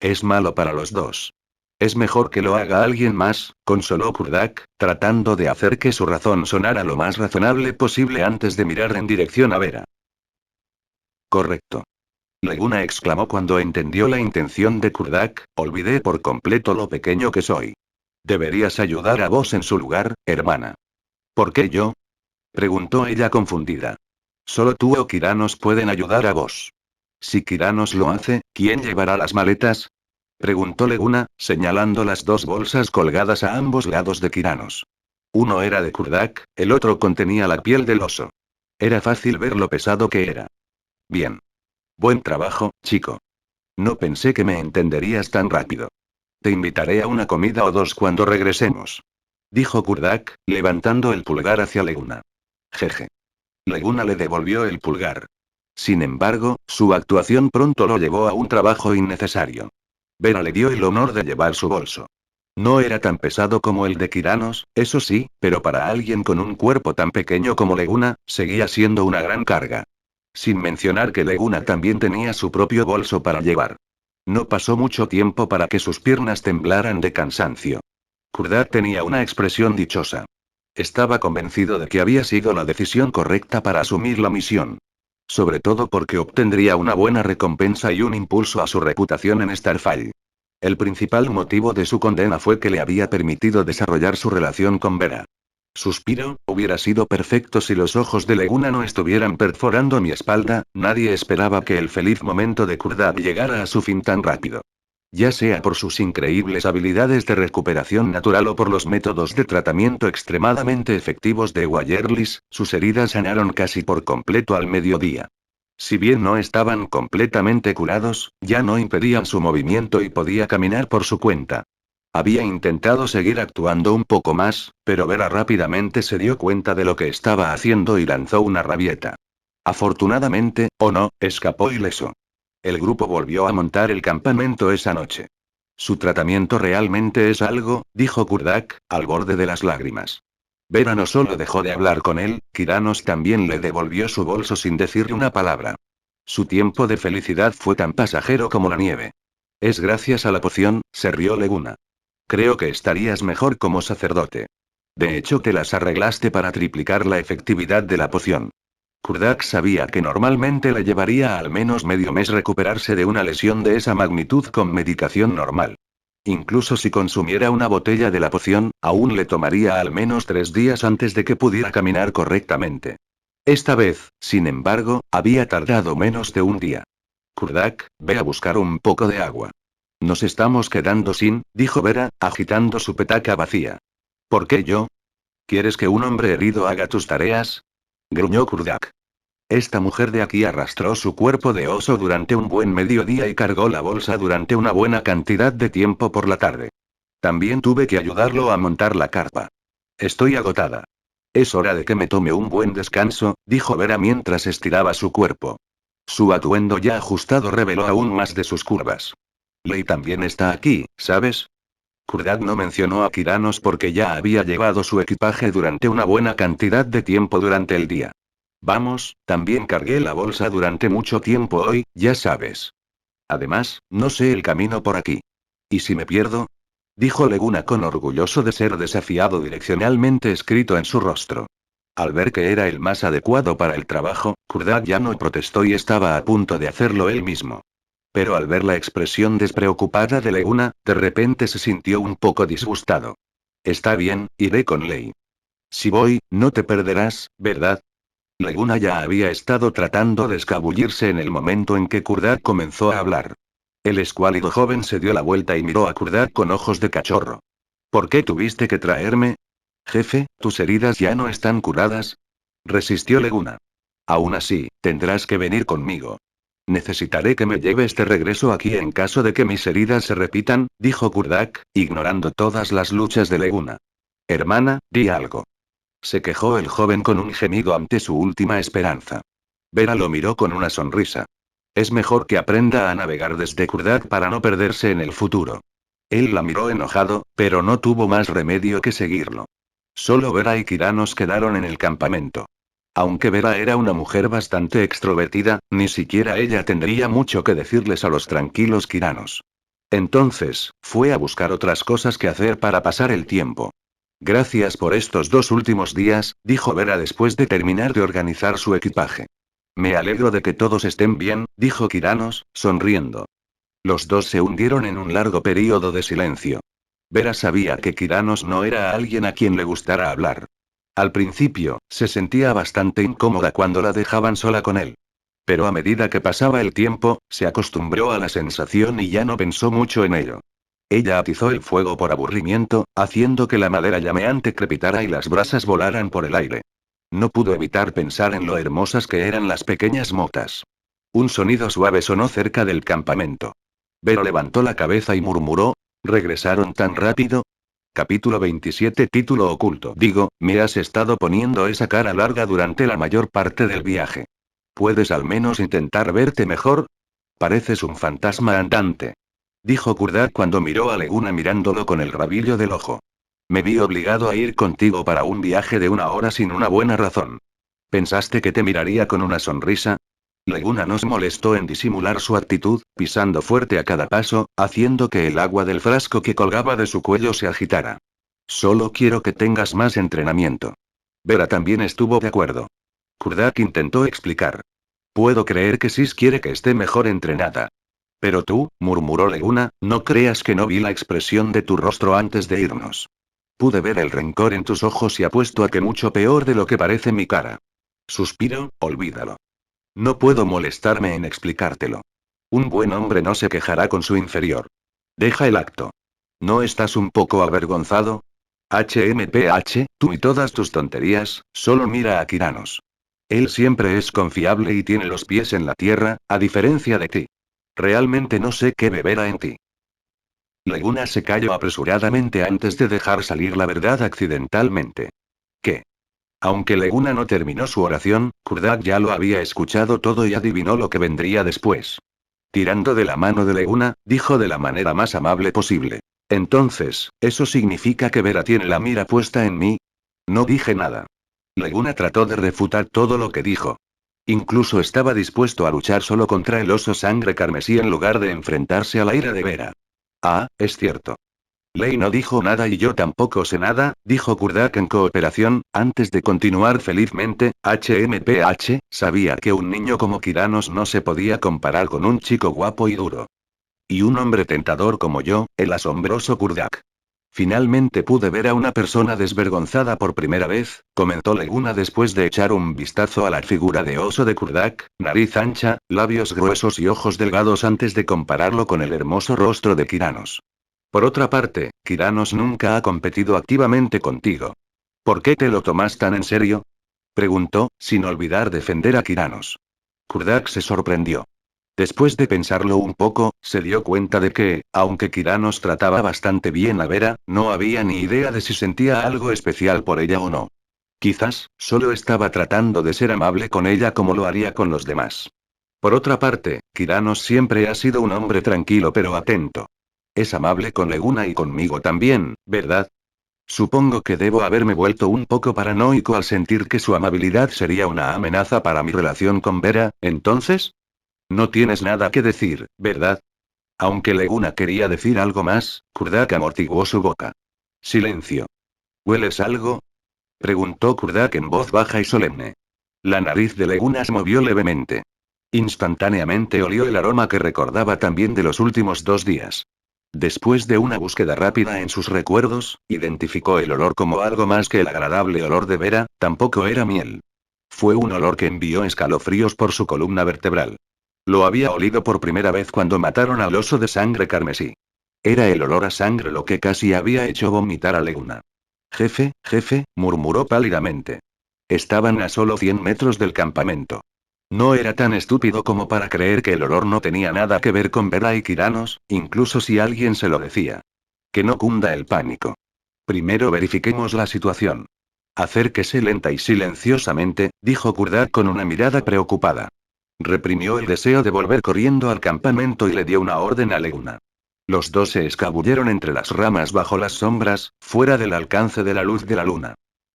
Es malo para los dos. Es mejor que lo haga alguien más, consoló Kurdak, tratando de hacer que su razón sonara lo más razonable posible antes de mirar en dirección a Vera. Correcto. Leguna exclamó cuando entendió la intención de Kurdak, olvidé por completo lo pequeño que soy. Deberías ayudar a vos en su lugar, hermana. ¿Por qué yo? Preguntó ella confundida. Solo tú o Kiranos pueden ayudar a vos. Si Kiranos lo hace, ¿quién llevará las maletas? Preguntó Leguna, señalando las 2 bolsas colgadas a ambos lados de Kiranos. Uno era de Kurdak, el otro contenía la piel del oso. Era fácil ver lo pesado que era. Bien. Buen trabajo, chico. No pensé que me entenderías tan rápido. Te invitaré a una comida o dos cuando regresemos. Dijo Kurdak, levantando el pulgar hacia Leguna. Jeje. Leguna le devolvió el pulgar. Sin embargo, su actuación pronto lo llevó a un trabajo innecesario. Vera le dio el honor de llevar su bolso. No era tan pesado como el de Kiranos, eso sí, pero para alguien con un cuerpo tan pequeño como Leguna, seguía siendo una gran carga. Sin mencionar que Leguna también tenía su propio bolso para llevar. No pasó mucho tiempo para que sus piernas temblaran de cansancio. Kurdak tenía una expresión dichosa. Estaba convencido de que había sido la decisión correcta para asumir la misión. Sobre todo porque obtendría una buena recompensa y un impulso a su reputación en Starfall. El principal motivo de su condena fue que le había permitido desarrollar su relación con Vera. Suspiro, hubiera sido perfecto si los ojos de Leguna no estuvieran perforando mi espalda, nadie esperaba que el feliz momento de Kurdak llegara a su fin tan rápido. Ya sea por sus increíbles habilidades de recuperación natural o por los métodos de tratamiento extremadamente efectivos de Wayerlis, sus heridas sanaron casi por completo al mediodía. Si bien no estaban completamente curados, ya no impedían su movimiento y podía caminar por su cuenta. Había intentado seguir actuando un poco más, pero Vera rápidamente se dio cuenta de lo que estaba haciendo y lanzó una rabieta. Afortunadamente, o no, escapó ileso. El grupo volvió a montar el campamento esa noche. Su tratamiento realmente es algo, dijo Kurdak, al borde de las lágrimas. Vera no solo dejó de hablar con él, Kiranos también le devolvió su bolso sin decirle una palabra. Su tiempo de felicidad fue tan pasajero como la nieve. Es gracias a la poción, se rió Leguna. Creo que estarías mejor como sacerdote. De hecho, te las arreglaste para triplicar la efectividad de la poción. Kurdak sabía que normalmente le llevaría al menos medio mes recuperarse de una lesión de esa magnitud con medicación normal. Incluso si consumiera una botella de la poción, aún le tomaría al menos 3 días antes de que pudiera caminar correctamente. Esta vez, sin embargo, había tardado menos de un día. Kurdak, ve a buscar un poco de agua. Nos estamos quedando sin, dijo Vera, agitando su petaca vacía. ¿Por qué yo? ¿Quieres que un hombre herido haga tus tareas? Gruñó Kurdak. Esta mujer de aquí arrastró su cuerpo de oso durante un buen mediodía y cargó la bolsa durante una buena cantidad de tiempo por la tarde. También tuve que ayudarlo a montar la carpa. Estoy agotada. Es hora de que me tome un buen descanso, dijo Vera mientras estiraba su cuerpo. Su atuendo ya ajustado reveló aún más de sus curvas. Lei también está aquí, ¿sabes? Kurdak no mencionó a Kiranos porque ya había llevado su equipaje durante una buena cantidad de tiempo durante el día. Vamos, también cargué la bolsa durante mucho tiempo hoy, ya sabes. Además, no sé el camino por aquí. ¿Y si me pierdo? Dijo Leguna con orgulloso de ser desafiado direccionalmente escrito en su rostro. Al ver que era el más adecuado para el trabajo, Kurdak ya no protestó y estaba a punto de hacerlo él mismo. Pero al ver la expresión despreocupada de Leguna, de repente se sintió un poco disgustado. Está bien, iré con Lei. Si voy, no te perderás, ¿verdad? Leguna ya había estado tratando de escabullirse en el momento en que Kurdak comenzó a hablar. El escuálido joven se dio la vuelta y miró a Kurdak con ojos de cachorro. ¿Por qué tuviste que traerme? Jefe, ¿tus heridas ya no están curadas? Resistió Leguna. Aún así, tendrás que venir conmigo. Necesitaré que me lleves de regreso aquí en caso de que mis heridas se repitan, dijo Kurdak, ignorando todas las luchas de Leguna. Hermana, di algo. Se quejó el joven con un gemido ante su última esperanza. Vera lo miró con una sonrisa. Es mejor que aprenda a navegar desde Kurdak para no perderse en el futuro. Él la miró enojado, pero no tuvo más remedio que seguirlo. Solo Vera y Kiranos quedaron en el campamento. Aunque Vera era una mujer bastante extrovertida, ni siquiera ella tendría mucho que decirles a los tranquilos Kiranos. Entonces, fue a buscar otras cosas que hacer para pasar el tiempo. Gracias por estos 2 últimos días, dijo Vera después de terminar de organizar su equipaje. Me alegro de que todos estén bien, dijo Kiranos, sonriendo. Los dos se hundieron en un largo período de silencio. Vera sabía que Kiranos no era alguien a quien le gustara hablar. Al principio, se sentía bastante incómoda cuando la dejaban sola con él. Pero a medida que pasaba el tiempo, se acostumbró a la sensación y ya no pensó mucho en ello. Ella atizó el fuego por aburrimiento, haciendo que la madera llameante crepitara y las brasas volaran por el aire. No pudo evitar pensar en lo hermosas que eran las pequeñas motas. Un sonido suave sonó cerca del campamento. Vero levantó la cabeza y murmuró, ¿regresaron tan rápido? Capítulo 27 Título oculto. Digo, me has estado poniendo esa cara larga durante la mayor parte del viaje. ¿Puedes al menos intentar verte mejor? Pareces un fantasma andante. Dijo Kurdak cuando miró a Leguna mirándolo con el rabillo del ojo. Me vi obligado a ir contigo para un viaje de 1 hora sin una buena razón. ¿Pensaste que te miraría con una sonrisa? Leguna no se molestó en disimular su actitud, pisando fuerte a cada paso, haciendo que el agua del frasco que colgaba de su cuello se agitara. Solo quiero que tengas más entrenamiento. Vera también estuvo de acuerdo. Kurdak intentó explicar. Puedo creer que Sis quiere que esté mejor entrenada. Pero tú, murmuró Leguna, no creas que no vi la expresión de tu rostro antes de irnos. Pude ver el rencor en tus ojos y apuesto a que mucho peor de lo que parece mi cara. Suspiro, olvídalo. No puedo molestarme en explicártelo. Un buen hombre no se quejará con su inferior. Deja el acto. ¿No estás un poco avergonzado? HMPH, tú y todas tus tonterías, solo mira a Kiranos. Él siempre es confiable y tiene los pies en la tierra, a diferencia de ti. Realmente no sé qué beberá en ti. Leguna se calló apresuradamente antes de dejar salir la verdad accidentalmente. ¿Qué? Aunque Leguna no terminó su oración, Kurdak ya lo había escuchado todo y adivinó lo que vendría después. Tirando de la mano de Leguna, dijo de la manera más amable posible. Entonces, ¿eso significa que Vera tiene la mira puesta en mí? No dije nada. Leguna trató de refutar todo lo que dijo. Incluso estaba dispuesto a luchar solo contra el oso sangre carmesí en lugar de enfrentarse a la ira de Vera. Ah, es cierto. Ley no dijo nada y yo tampoco sé nada, dijo Kurdak en cooperación, antes de continuar felizmente, HMPH, sabía que un niño como Kiranos no se podía comparar con un chico guapo y duro. Y un hombre tentador como yo, el asombroso Kurdak. Finalmente pude ver a una persona desvergonzada por primera vez, comentó Leguna después de echar un vistazo a la figura de oso de Kurdak, nariz ancha, labios gruesos y ojos delgados antes de compararlo con el hermoso rostro de Kiranos. Por otra parte, Kiranos nunca ha competido activamente contigo. ¿Por qué te lo tomas tan en serio? Preguntó, sin olvidar defender a Kiranos. Kurdak se sorprendió. Después de pensarlo un poco, se dio cuenta de que, aunque Kiranos trataba bastante bien a Vera, no había ni idea de si sentía algo especial por ella o no. Quizás, solo estaba tratando de ser amable con ella como lo haría con los demás. Por otra parte, Kiranos siempre ha sido un hombre tranquilo pero atento. Es amable con Leguna y conmigo también, ¿verdad? Supongo que debo haberme vuelto un poco paranoico al sentir que su amabilidad sería una amenaza para mi relación con Vera, ¿entonces? No tienes nada que decir, ¿verdad? Aunque Leguna quería decir algo más, Kurdak amortiguó su boca. Silencio. ¿Hueles algo? Preguntó Kurdak en voz baja y solemne. La nariz de Leguna se movió levemente. Instantáneamente olió el aroma que recordaba también de los últimos 2 días. Después de una búsqueda rápida en sus recuerdos, identificó el olor como algo más que el agradable olor de Vera, tampoco era miel. Fue un olor que envió escalofríos por su columna vertebral. Lo había olido por primera vez cuando mataron al oso de sangre carmesí. Era el olor a sangre lo que casi había hecho vomitar a Leguna. Jefe, murmuró pálidamente. Estaban a solo 100 metros del campamento. No era tan estúpido como para creer que el olor no tenía nada que ver con Vera y Kiranos, incluso si alguien se lo decía. Que no cunda el pánico. Primero verifiquemos la situación. Acérquese lenta y silenciosamente, dijo Kurdak con una mirada preocupada. Reprimió el deseo de volver corriendo al campamento y le dio una orden a Leguna. Los dos se escabulleron entre las ramas bajo las sombras, fuera del alcance de la luz de la luna.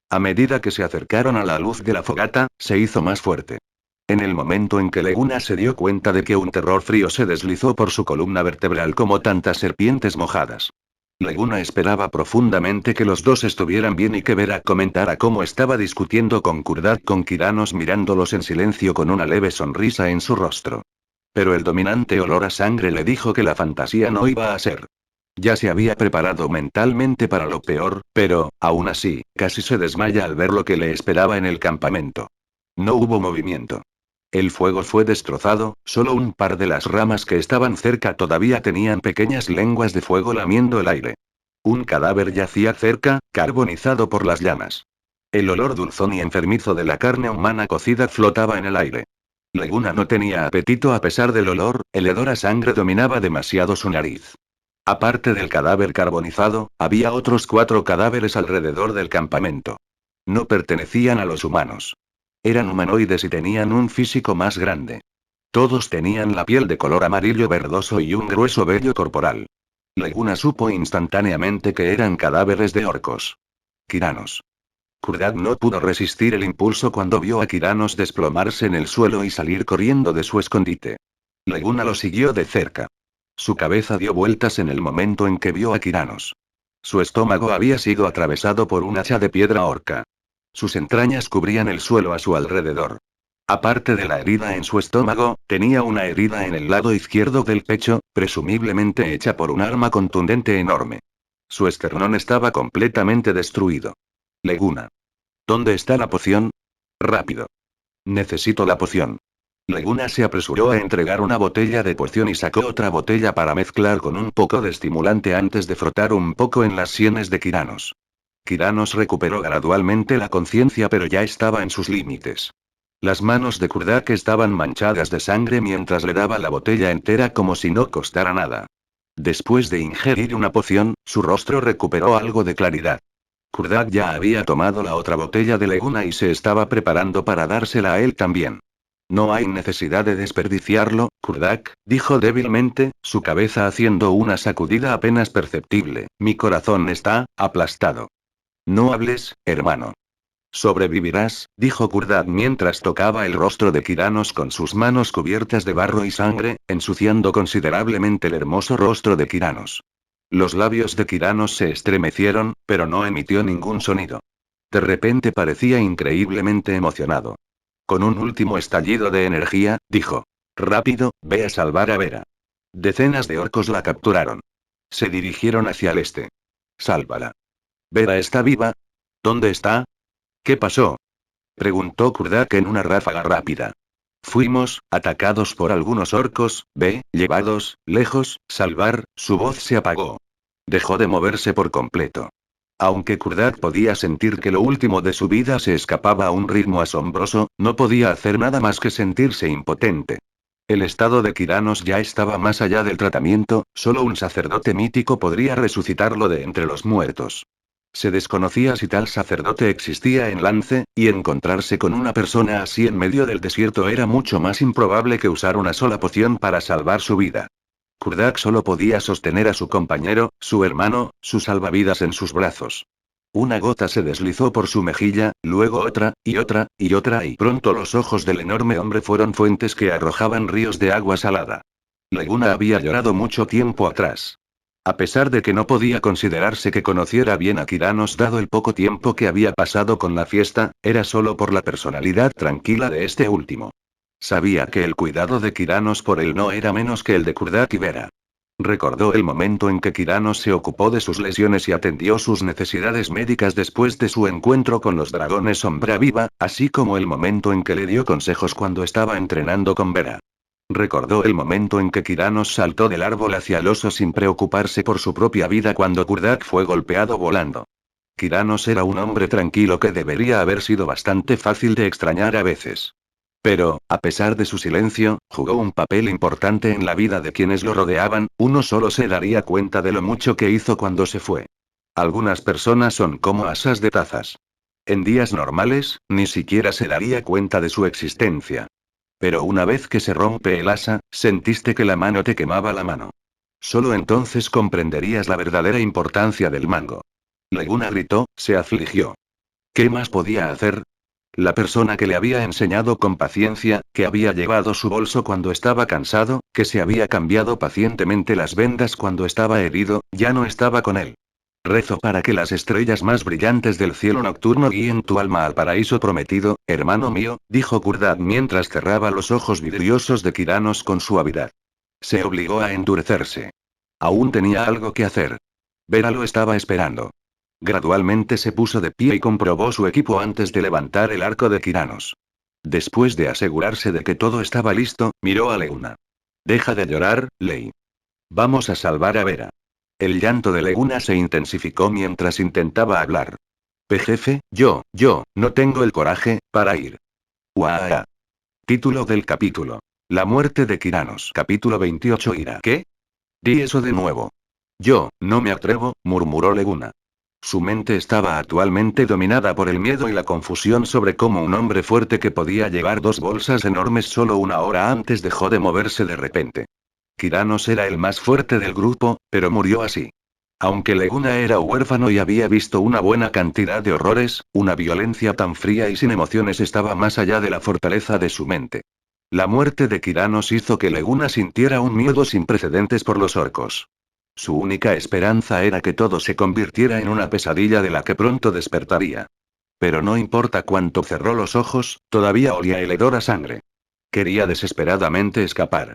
A medida que se acercaron a la luz de la fogata, se hizo más fuerte. En el momento en que Leguna se dio cuenta de que un terror frío se deslizó por su columna vertebral como tantas serpientes mojadas. Leguna esperaba profundamente que los dos estuvieran bien y que Vera comentara cómo estaba discutiendo con Kurdak con Kiranos mirándolos en silencio con una leve sonrisa en su rostro. Pero el dominante olor a sangre le dijo que la fantasía no iba a ser. Ya se había preparado mentalmente para lo peor, pero, aún así, casi se desmaya al ver lo que le esperaba en el campamento. No hubo movimiento. El fuego fue destrozado, solo un par de las ramas que estaban cerca todavía tenían pequeñas lenguas de fuego lamiendo el aire. Un cadáver yacía cerca, carbonizado por las llamas. El olor dulzón y enfermizo de la carne humana cocida flotaba en el aire. Leguna no tenía apetito a pesar del olor, el hedor a sangre dominaba demasiado su nariz. Aparte del cadáver carbonizado, había otros 4 cadáveres alrededor del campamento. No pertenecían a los humanos. Eran humanoides y tenían un físico más grande. Todos tenían la piel de color amarillo verdoso y un grueso vello corporal. Leguna supo instantáneamente que eran cadáveres de orcos. Kiranos. Kurdak no pudo resistir el impulso cuando vio a Kiranos desplomarse en el suelo y salir corriendo de su escondite. Leguna lo siguió de cerca. Su cabeza dio vueltas en el momento en que vio a Kiranos. Su estómago había sido atravesado por un hacha de piedra orca. Sus entrañas cubrían el suelo a su alrededor. Aparte de la herida en su estómago, tenía una herida en el lado izquierdo del pecho, presumiblemente hecha por un arma contundente enorme. Su esternón estaba completamente destruido. Leguna. ¿Dónde está la poción? Rápido. Necesito la poción. Leguna se apresuró a entregar una botella de poción y sacó otra botella para mezclar con un poco de estimulante antes de frotar un poco en las sienes de Kiranos. Kiranos recuperó gradualmente la conciencia pero ya estaba en sus límites. Las manos de Kurdak estaban manchadas de sangre mientras le daba la botella entera como si no costara nada. Después de ingerir una poción, su rostro recuperó algo de claridad. Kurdak ya había tomado la otra botella de Leguna y se estaba preparando para dársela a él también. No hay necesidad de desperdiciarlo, Kurdak, dijo débilmente, su cabeza haciendo una sacudida apenas perceptible. Mi corazón está aplastado. No hables, hermano. Sobrevivirás, dijo Kurdak mientras tocaba el rostro de Kiranos con sus manos cubiertas de barro y sangre, ensuciando considerablemente el hermoso rostro de Kiranos. Los labios de Kiranos se estremecieron, pero no emitió ningún sonido. De repente parecía increíblemente emocionado. Con un último estallido de energía, dijo: Rápido, ve a salvar a Vera. Decenas de orcos la capturaron. Se dirigieron hacia el este. Sálvala. ¿Vera está viva? ¿Dónde está? ¿Qué pasó? Preguntó Kurdak en una ráfaga rápida. Fuimos atacados por algunos orcos, llevados lejos, salvar. Su voz se apagó. Dejó de moverse por completo. Aunque Kurdak podía sentir que lo último de su vida se escapaba a un ritmo asombroso, no podía hacer nada más que sentirse impotente. El estado de Kiranos ya estaba más allá del tratamiento, solo un sacerdote mítico podría resucitarlo de entre los muertos. Se desconocía si tal sacerdote existía en Lance, y encontrarse con una persona así en medio del desierto era mucho más improbable que usar una sola poción para salvar su vida. Kurdak solo podía sostener a su compañero, su hermano, su salvavidas en sus brazos. Una gota se deslizó por su mejilla, luego otra, y otra, y otra, y pronto los ojos del enorme hombre fueron fuentes que arrojaban ríos de agua salada. Leguna había llorado mucho tiempo atrás. A pesar de que no podía considerarse que conociera bien a Kiranos dado el poco tiempo que había pasado con la fiesta, era solo por la personalidad tranquila de este último. Sabía que el cuidado de Kiranos por él no era menos que el de Kurdak y Vera. Recordó el momento en que Kiranos se ocupó de sus lesiones y atendió sus necesidades médicas después de su encuentro con los dragones sombra viva, así como el momento en que le dio consejos cuando estaba entrenando con Vera. Recordó el momento en que Kiranos saltó del árbol hacia el oso sin preocuparse por su propia vida cuando Kurdak fue golpeado volando. Kiranos era un hombre tranquilo que debería haber sido bastante fácil de extrañar a veces. Pero, a pesar de su silencio, jugó un papel importante en la vida de quienes lo rodeaban, uno solo se daría cuenta de lo mucho que hizo cuando se fue. Algunas personas son como asas de tazas. En días normales, ni siquiera se daría cuenta de su existencia. Pero una vez que se rompe el asa, sentiste que la mano te quemaba la mano. Solo entonces comprenderías la verdadera importancia del mango. Leguna gritó, se afligió. ¿Qué más podía hacer? La persona que le había enseñado con paciencia, que había llevado su bolso cuando estaba cansado, que se había cambiado pacientemente las vendas cuando estaba herido, ya no estaba con él. Rezo para que las estrellas más brillantes del cielo nocturno guíen tu alma al paraíso prometido, hermano mío, dijo Kurdak mientras cerraba los ojos vidriosos de Kiranos con suavidad. Se obligó a endurecerse. Aún tenía algo que hacer. Vera lo estaba esperando. Gradualmente se puso de pie y comprobó su equipo antes de levantar el arco de Kiranos. Después de asegurarse de que todo estaba listo, miró a Leguna. Deja de llorar, Lei. Vamos a salvar a Vera. El llanto de Leguna se intensificó mientras intentaba hablar. Jefe, yo, no tengo el coraje para ir. Uaa. Título del capítulo. La muerte de Kiranos. Capítulo 28. Ira. ¿Qué? Di eso de nuevo. Yo, no me atrevo, murmuró Leguna. Su mente estaba actualmente dominada por el miedo y la confusión sobre cómo un hombre fuerte que podía llevar dos bolsas enormes solo una hora antes dejó de moverse de repente. Kiranos era el más fuerte del grupo, pero murió así. Aunque Leguna era huérfano y había visto una buena cantidad de horrores, una violencia tan fría y sin emociones estaba más allá de la fortaleza de su mente. La muerte de Kiranos hizo que Leguna sintiera un miedo sin precedentes por los orcos. Su única esperanza era que todo se convirtiera en una pesadilla de la que pronto despertaría. Pero no importa cuánto cerró los ojos, todavía olía el hedor a sangre. Quería desesperadamente escapar.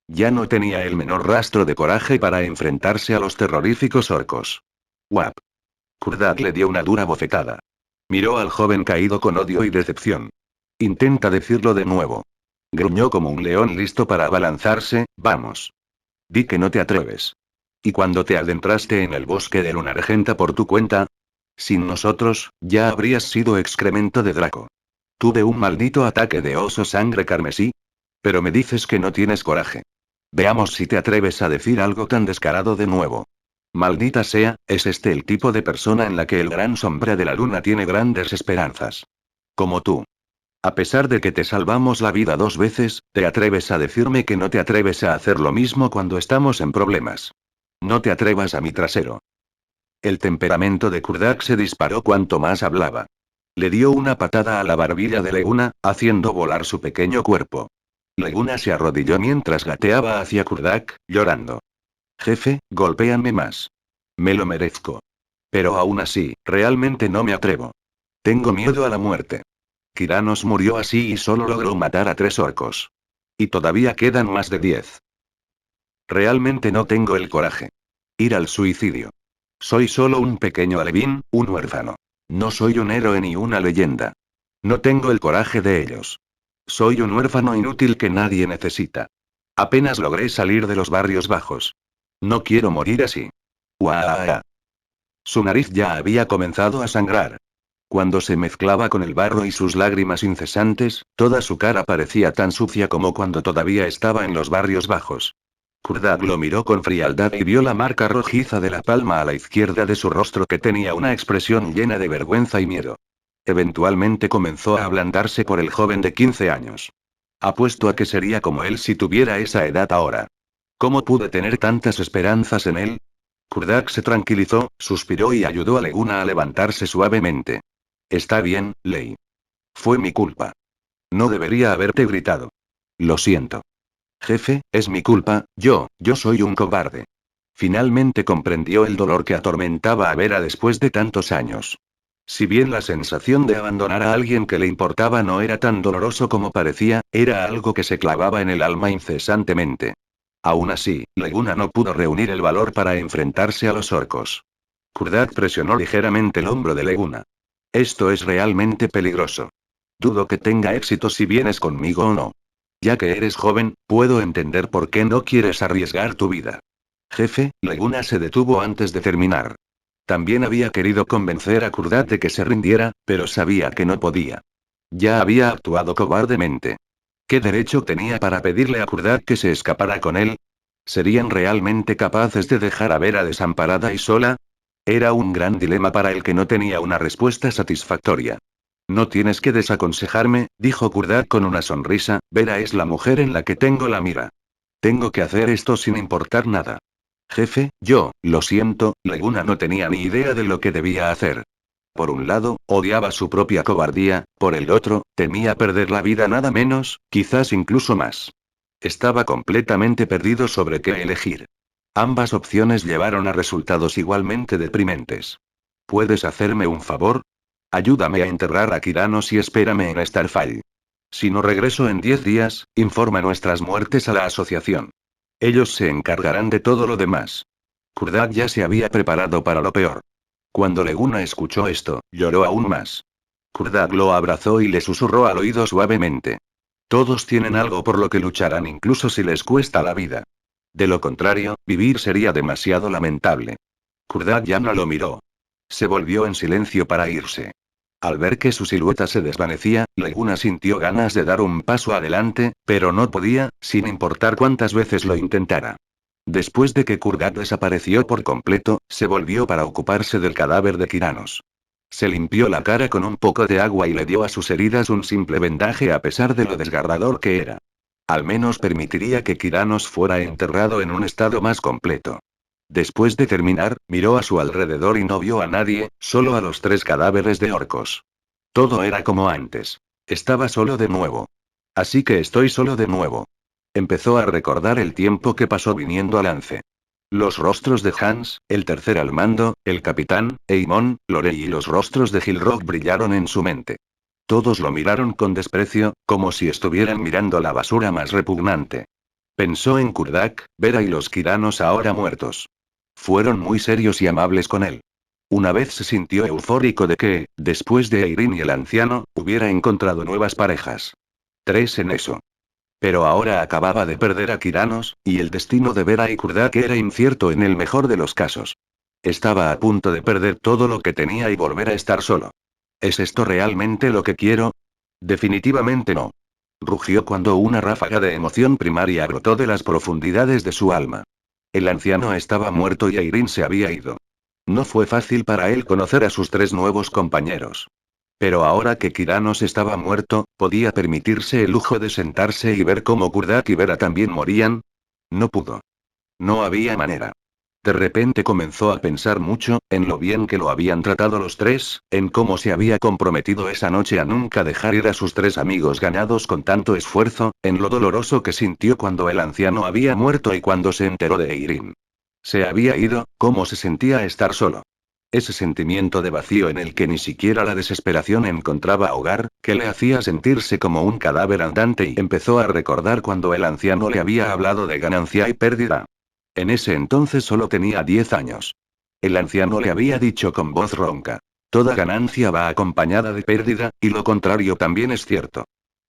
Ya no tenía el menor rastro de coraje para enfrentarse a los terroríficos orcos. Wap. Kurdak le dio una dura bofetada. Miró al joven caído con odio y decepción. Intenta decirlo de nuevo. Gruñó como un león listo para abalanzarse, vamos. Di que no te atreves. ¿Y cuando te adentraste en el bosque de Luna Argenta por tu cuenta? Sin nosotros, ya habrías sido excremento de Draco. Tuve un maldito ataque de oso sangre carmesí. Pero me dices que no tienes coraje. Veamos si te atreves a decir algo tan descarado de nuevo. Maldita sea, es este el tipo de persona en la que el gran sombra de la luna tiene grandes esperanzas. Como tú. A pesar de que te salvamos la vida 2 veces, ¿te atreves a decirme que no te atreves a hacer lo mismo cuando estamos en problemas? No te atrevas a mi trasero. El temperamento de Kurdak se disparó cuanto más hablaba. Le dio una patada a la barbilla de Leguna, haciendo volar su pequeño cuerpo. Leguna se arrodilló mientras gateaba hacia Kurdak, llorando. Jefe, golpéame más. Me lo merezco. Pero aún así, realmente no me atrevo. Tengo miedo a la muerte. Kiranos murió así y solo logró matar a 3 orcos. Y todavía quedan más de 10. Realmente no tengo el coraje. Ir al suicidio. Soy solo un pequeño alevín, un huérfano. No soy un héroe ni una leyenda. No tengo el coraje de ellos. Soy un huérfano inútil que nadie necesita. Apenas logré salir de los barrios bajos. No quiero morir así. ¡Uah! Su nariz ya había comenzado a sangrar. Cuando se mezclaba con el barro y sus lágrimas incesantes, toda su cara parecía tan sucia como cuando todavía estaba en los barrios bajos. Kurdak lo miró con frialdad y vio la marca rojiza de la palma a la izquierda de su rostro que tenía una expresión llena de vergüenza y miedo. Eventualmente comenzó a ablandarse por el joven de 15 años. Apuesto a que sería como él si tuviera esa edad ahora. ¿Cómo pude tener tantas esperanzas en él? Kurdak se tranquilizó, suspiró y ayudó a Leguna a levantarse suavemente. Está bien, Lei. Fue mi culpa. No debería haberte gritado. Lo siento. Jefe, es mi culpa, yo soy un cobarde. Finalmente comprendió el dolor que atormentaba a Vera después de tantos años. Si bien la sensación de abandonar a alguien que le importaba no era tan doloroso como parecía, era algo que se clavaba en el alma incesantemente. Aún así, Leguna no pudo reunir el valor para enfrentarse a los orcos. Kurdak presionó ligeramente el hombro de Leguna. Esto es realmente peligroso. Dudo que tenga éxito si vienes conmigo o no. Ya que eres joven, puedo entender por qué no quieres arriesgar tu vida. Jefe, Leguna se detuvo antes de terminar. También había querido convencer a Kurdak de que se rindiera, pero sabía que no podía. Ya había actuado cobardemente. ¿Qué derecho tenía para pedirle a Kurdak que se escapara con él? ¿Serían realmente capaces de dejar a Vera desamparada y sola? Era un gran dilema para el que no tenía una respuesta satisfactoria. No tienes que desaconsejarme, dijo Kurdak con una sonrisa, Vera es la mujer en la que tengo la mira. Tengo que hacer esto sin importar nada. Jefe, lo siento, Leguna no tenía ni idea de lo que debía hacer. Por un lado, odiaba su propia cobardía, por el otro, temía perder la vida nada menos, quizás incluso más. Estaba completamente perdido sobre qué elegir. Ambas opciones llevaron a resultados igualmente deprimentes. ¿Puedes hacerme un favor? Ayúdame a enterrar a Kiranos y espérame en Starfall. Si no regreso en 10 días, informa nuestras muertes a la asociación. Ellos se encargarán de todo lo demás. Kurdak ya se había preparado para lo peor. Cuando Leguna escuchó esto, lloró aún más. Kurdak lo abrazó y le susurró al oído suavemente. Todos tienen algo por lo que lucharán incluso si les cuesta la vida. De lo contrario, vivir sería demasiado lamentable. Kurdak ya no lo miró. Se volvió en silencio para irse. Al ver que su silueta se desvanecía, Leguna sintió ganas de dar un paso adelante, pero no podía, sin importar cuántas veces lo intentara. Después de que Kurdak desapareció por completo, se volvió para ocuparse del cadáver de Kiranos. Se limpió la cara con un poco de agua y le dio a sus heridas un simple vendaje a pesar de lo desgarrador que era. Al menos permitiría que Kiranos fuera enterrado en un estado más completo. Después de terminar, miró a su alrededor y no vio a nadie, solo a los 3 cadáveres de orcos. Todo era como antes. Estaba solo de nuevo. Así que estoy solo de nuevo. Empezó a recordar el tiempo que pasó viniendo a Lance. Los rostros de Hans, el tercer al mando, el capitán, Eamon, Lorey y los rostros de Gilrock brillaron en su mente. Todos lo miraron con desprecio, como si estuvieran mirando la basura más repugnante. Pensó en Kurdak, Vera y los Kiranos ahora muertos. Fueron muy serios y amables con él. Una vez se sintió eufórico de que, después de Eirin y el anciano, hubiera encontrado nuevas parejas. 3 en eso. Pero ahora acababa de perder a Kiranos, y el destino de Vera y Kurdak era incierto en el mejor de los casos. Estaba a punto de perder todo lo que tenía y volver a estar solo. ¿Es esto realmente lo que quiero? Definitivamente no. Rugió cuando una ráfaga de emoción primaria brotó de las profundidades de su alma. El anciano estaba muerto y Irene se había ido. No fue fácil para él conocer a sus 3 nuevos compañeros. Pero ahora que Kiranos estaba muerto, ¿podía permitirse el lujo de sentarse y ver cómo Kurdak y Vera también morían? No pudo. No había manera. De repente comenzó a pensar mucho, en lo bien que lo habían tratado los 3, en cómo se había comprometido esa noche a nunca dejar ir a sus 3 amigos ganados con tanto esfuerzo, en lo doloroso que sintió cuando el anciano había muerto y cuando se enteró de Irene. Se había ido, cómo se sentía estar solo. Ese sentimiento de vacío en el que ni siquiera la desesperación encontraba hogar, que le hacía sentirse como un cadáver andante y empezó a recordar cuando el anciano le había hablado de ganancia y pérdida. En ese entonces solo tenía 10 años. El anciano le había dicho con voz ronca. Toda ganancia va acompañada de pérdida, y lo contrario también es cierto.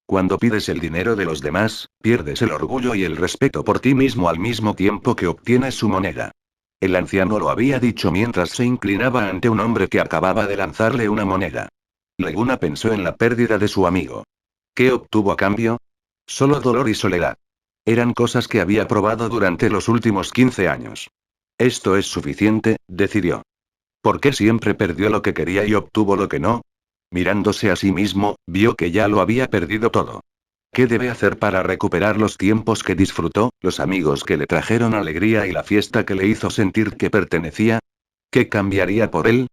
Cuando pides el dinero de los demás, pierdes el orgullo y el respeto por ti mismo al mismo tiempo que obtienes su moneda. El anciano lo había dicho mientras se inclinaba ante un hombre que acababa de lanzarle una moneda. Leguna pensó en la pérdida de su amigo. ¿Qué obtuvo a cambio? Solo dolor y soledad. Eran cosas que había probado durante los últimos 15 años. Esto es suficiente, decidió. ¿Por qué siempre perdió lo que quería y obtuvo lo que no? Mirándose a sí mismo, vio que ya lo había perdido todo. ¿Qué debe hacer para recuperar los tiempos que disfrutó, los amigos que le trajeron alegría y la fiesta que le hizo sentir que pertenecía? ¿Qué cambiaría por él?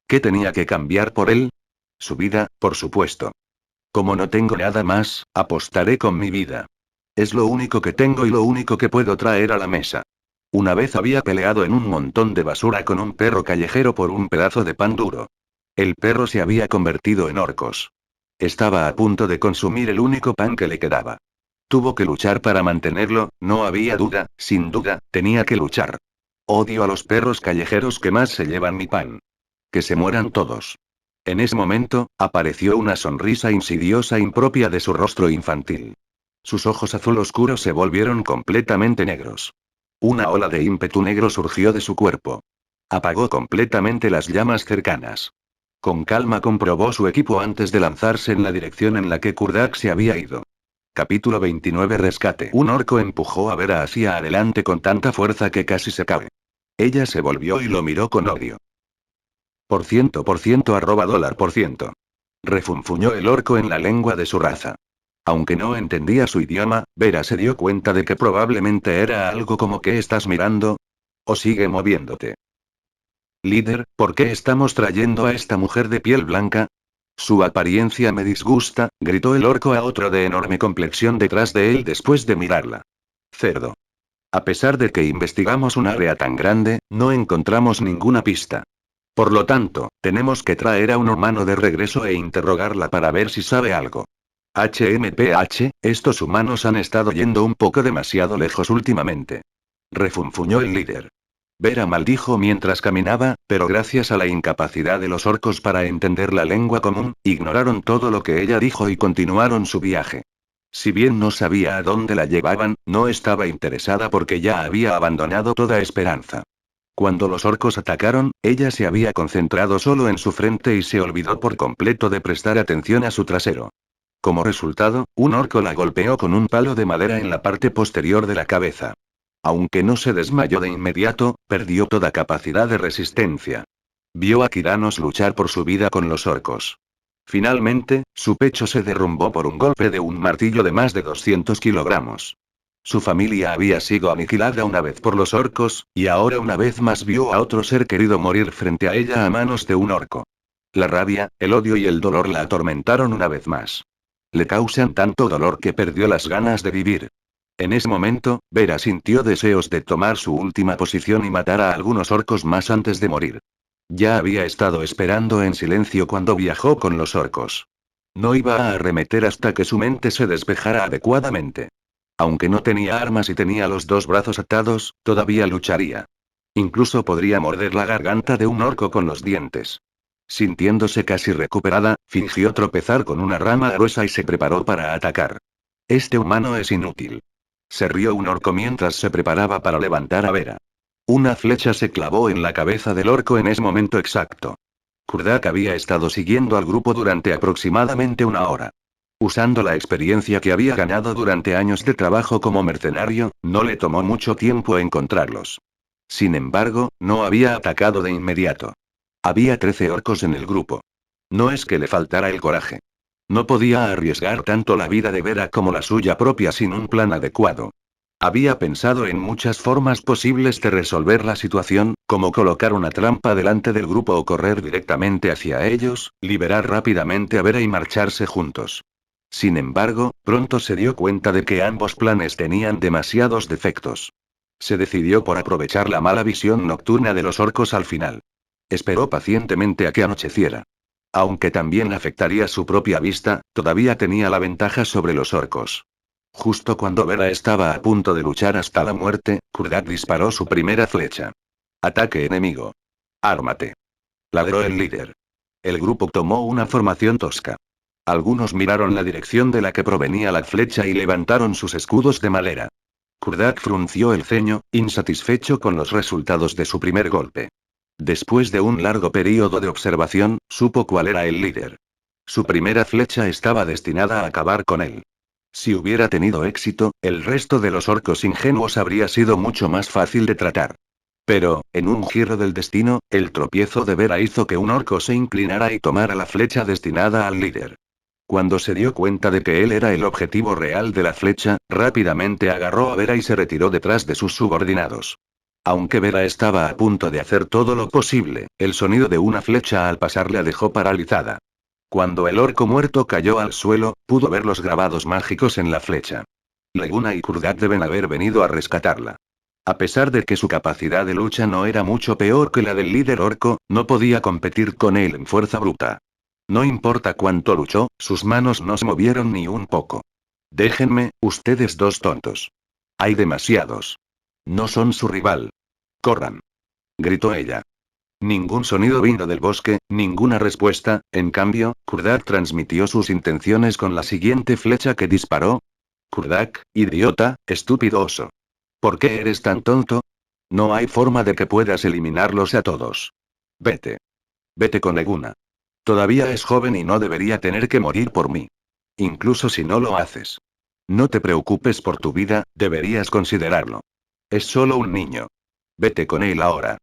¿Qué tenía que cambiar por él? Su vida, por supuesto. Como no tengo nada más, apostaré con mi vida. Es lo único que tengo y lo único que puedo traer a la mesa. Una vez había peleado en un montón de basura con un perro callejero por un pedazo de pan duro. El perro se había convertido en orcos. Estaba a punto de consumir el único pan que le quedaba. Tuvo que luchar para mantenerlo, no había duda, sin duda, tenía que luchar. Odio a los perros callejeros que más se llevan mi pan. Que se mueran todos. En ese momento, apareció una sonrisa insidiosa impropia de su rostro infantil. Sus ojos azul oscuro se volvieron completamente negros. Una ola de ímpetu negro surgió de su cuerpo. Apagó completamente las llamas cercanas. Con calma comprobó su equipo antes de lanzarse en la dirección en la que Kurdak se había ido. Capítulo 29 Rescate. Un orco empujó a Vera hacia adelante con tanta fuerza que casi se cae. Ella se volvió y lo miró con odio. Por ciento arroba dólar por ciento. Refunfuñó el orco en la lengua de su raza. Aunque no entendía su idioma, Vera se dio cuenta de que probablemente era algo como ¿qué estás mirando? O sigue moviéndote. Líder, ¿por qué estamos trayendo a esta mujer de piel blanca? Su apariencia me disgusta, gritó el orco a otro de enorme complexión detrás de él después de mirarla. Cerdo. A pesar de que investigamos un área tan grande, no encontramos ninguna pista. Por lo tanto, tenemos que traer a un humano de regreso e interrogarla para ver si sabe algo. HMPH, estos humanos han estado yendo un poco demasiado lejos últimamente. Refunfuñó el líder. Vera maldijo mientras caminaba, pero gracias a la incapacidad de los orcos para entender la lengua común, ignoraron todo lo que ella dijo y continuaron su viaje. Si bien no sabía a dónde la llevaban, no estaba interesada porque ya había abandonado toda esperanza. Cuando los orcos atacaron, ella se había concentrado solo en su frente y se olvidó por completo de prestar atención a su trasero. Como resultado, un orco la golpeó con un palo de madera en la parte posterior de la cabeza. Aunque no se desmayó de inmediato, perdió toda capacidad de resistencia. Vio a Kiranos luchar por su vida con los orcos. Finalmente, su pecho se derrumbó por un golpe de un martillo de más de 200 kilogramos. Su familia había sido aniquilada una vez por los orcos, y ahora una vez más vio a otro ser querido morir frente a ella a manos de un orco. La rabia, el odio y el dolor la atormentaron una vez más. Le causan tanto dolor que perdió las ganas de vivir. En ese momento, Vera sintió deseos de tomar su última posición y matar a algunos orcos más antes de morir. Ya había estado esperando en silencio cuando viajó con los orcos. No iba a arremeter hasta que su mente se despejara adecuadamente. Aunque no tenía armas y tenía los 2 brazos atados, todavía lucharía. Incluso podría morder la garganta de un orco con los dientes. Sintiéndose casi recuperada, fingió tropezar con una rama gruesa y se preparó para atacar. Este humano es inútil. Se rió un orco mientras se preparaba para levantar a Vera. Una flecha se clavó en la cabeza del orco en ese momento exacto. Kurdak había estado siguiendo al grupo durante aproximadamente una hora. Usando la experiencia que había ganado durante años de trabajo como mercenario, no le tomó mucho tiempo encontrarlos. Sin embargo, no había atacado de inmediato. Había 13 orcos en el grupo. No es que le faltara el coraje. No podía arriesgar tanto la vida de Vera como la suya propia sin un plan adecuado. Había pensado en muchas formas posibles de resolver la situación, como colocar una trampa delante del grupo o correr directamente hacia ellos, liberar rápidamente a Vera y marcharse juntos. Sin embargo, pronto se dio cuenta de que ambos planes tenían demasiados defectos. Se decidió por aprovechar la mala visión nocturna de los orcos al final. Esperó pacientemente a que anocheciera. Aunque también afectaría su propia vista, todavía tenía la ventaja sobre los orcos. Justo cuando Vera estaba a punto de luchar hasta la muerte, Kurdak disparó su primera flecha. Ataque enemigo. Ármate. Ladró el líder. El grupo tomó una formación tosca. Algunos miraron la dirección de la que provenía la flecha y levantaron sus escudos de madera. Kurdak frunció el ceño, insatisfecho con los resultados de su primer golpe. Después de un largo período de observación, supo cuál era el líder. Su primera flecha estaba destinada a acabar con él. Si hubiera tenido éxito, el resto de los orcos ingenuos habría sido mucho más fácil de tratar. Pero, en un giro del destino, el tropiezo de Vera hizo que un orco se inclinara y tomara la flecha destinada al líder. Cuando se dio cuenta de que él era el objetivo real de la flecha, rápidamente agarró a Vera y se retiró detrás de sus subordinados. Aunque Vera estaba a punto de hacer todo lo posible, el sonido de una flecha al pasar la dejó paralizada. Cuando el orco muerto cayó al suelo, pudo ver los grabados mágicos en la flecha. Leguna y Kurdak deben haber venido a rescatarla. A pesar de que su capacidad de lucha no era mucho peor que la del líder orco, no podía competir con él en fuerza bruta. No importa cuánto luchó, sus manos no se movieron ni un poco. Déjenme, ustedes dos tontos. Hay demasiados. No son su rival. Corran. Gritó ella. Ningún sonido vino del bosque, ninguna respuesta, en cambio, Kurdak transmitió sus intenciones con la siguiente flecha que disparó. Kurdak, idiota, estúpido oso. ¿Por qué eres tan tonto? No hay forma de que puedas eliminarlos a todos. Vete. Vete con Leguna. Todavía es joven y no debería tener que morir por mí. Incluso si no lo haces. No te preocupes por tu vida, deberías considerarlo. Es solo un niño. Vete con él ahora.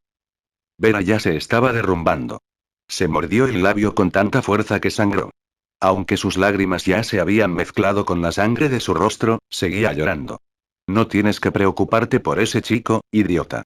Vera ya se estaba derrumbando. Se mordió el labio con tanta fuerza que sangró. Aunque sus lágrimas ya se habían mezclado con la sangre de su rostro, seguía llorando. No tienes que preocuparte por ese chico, idiota.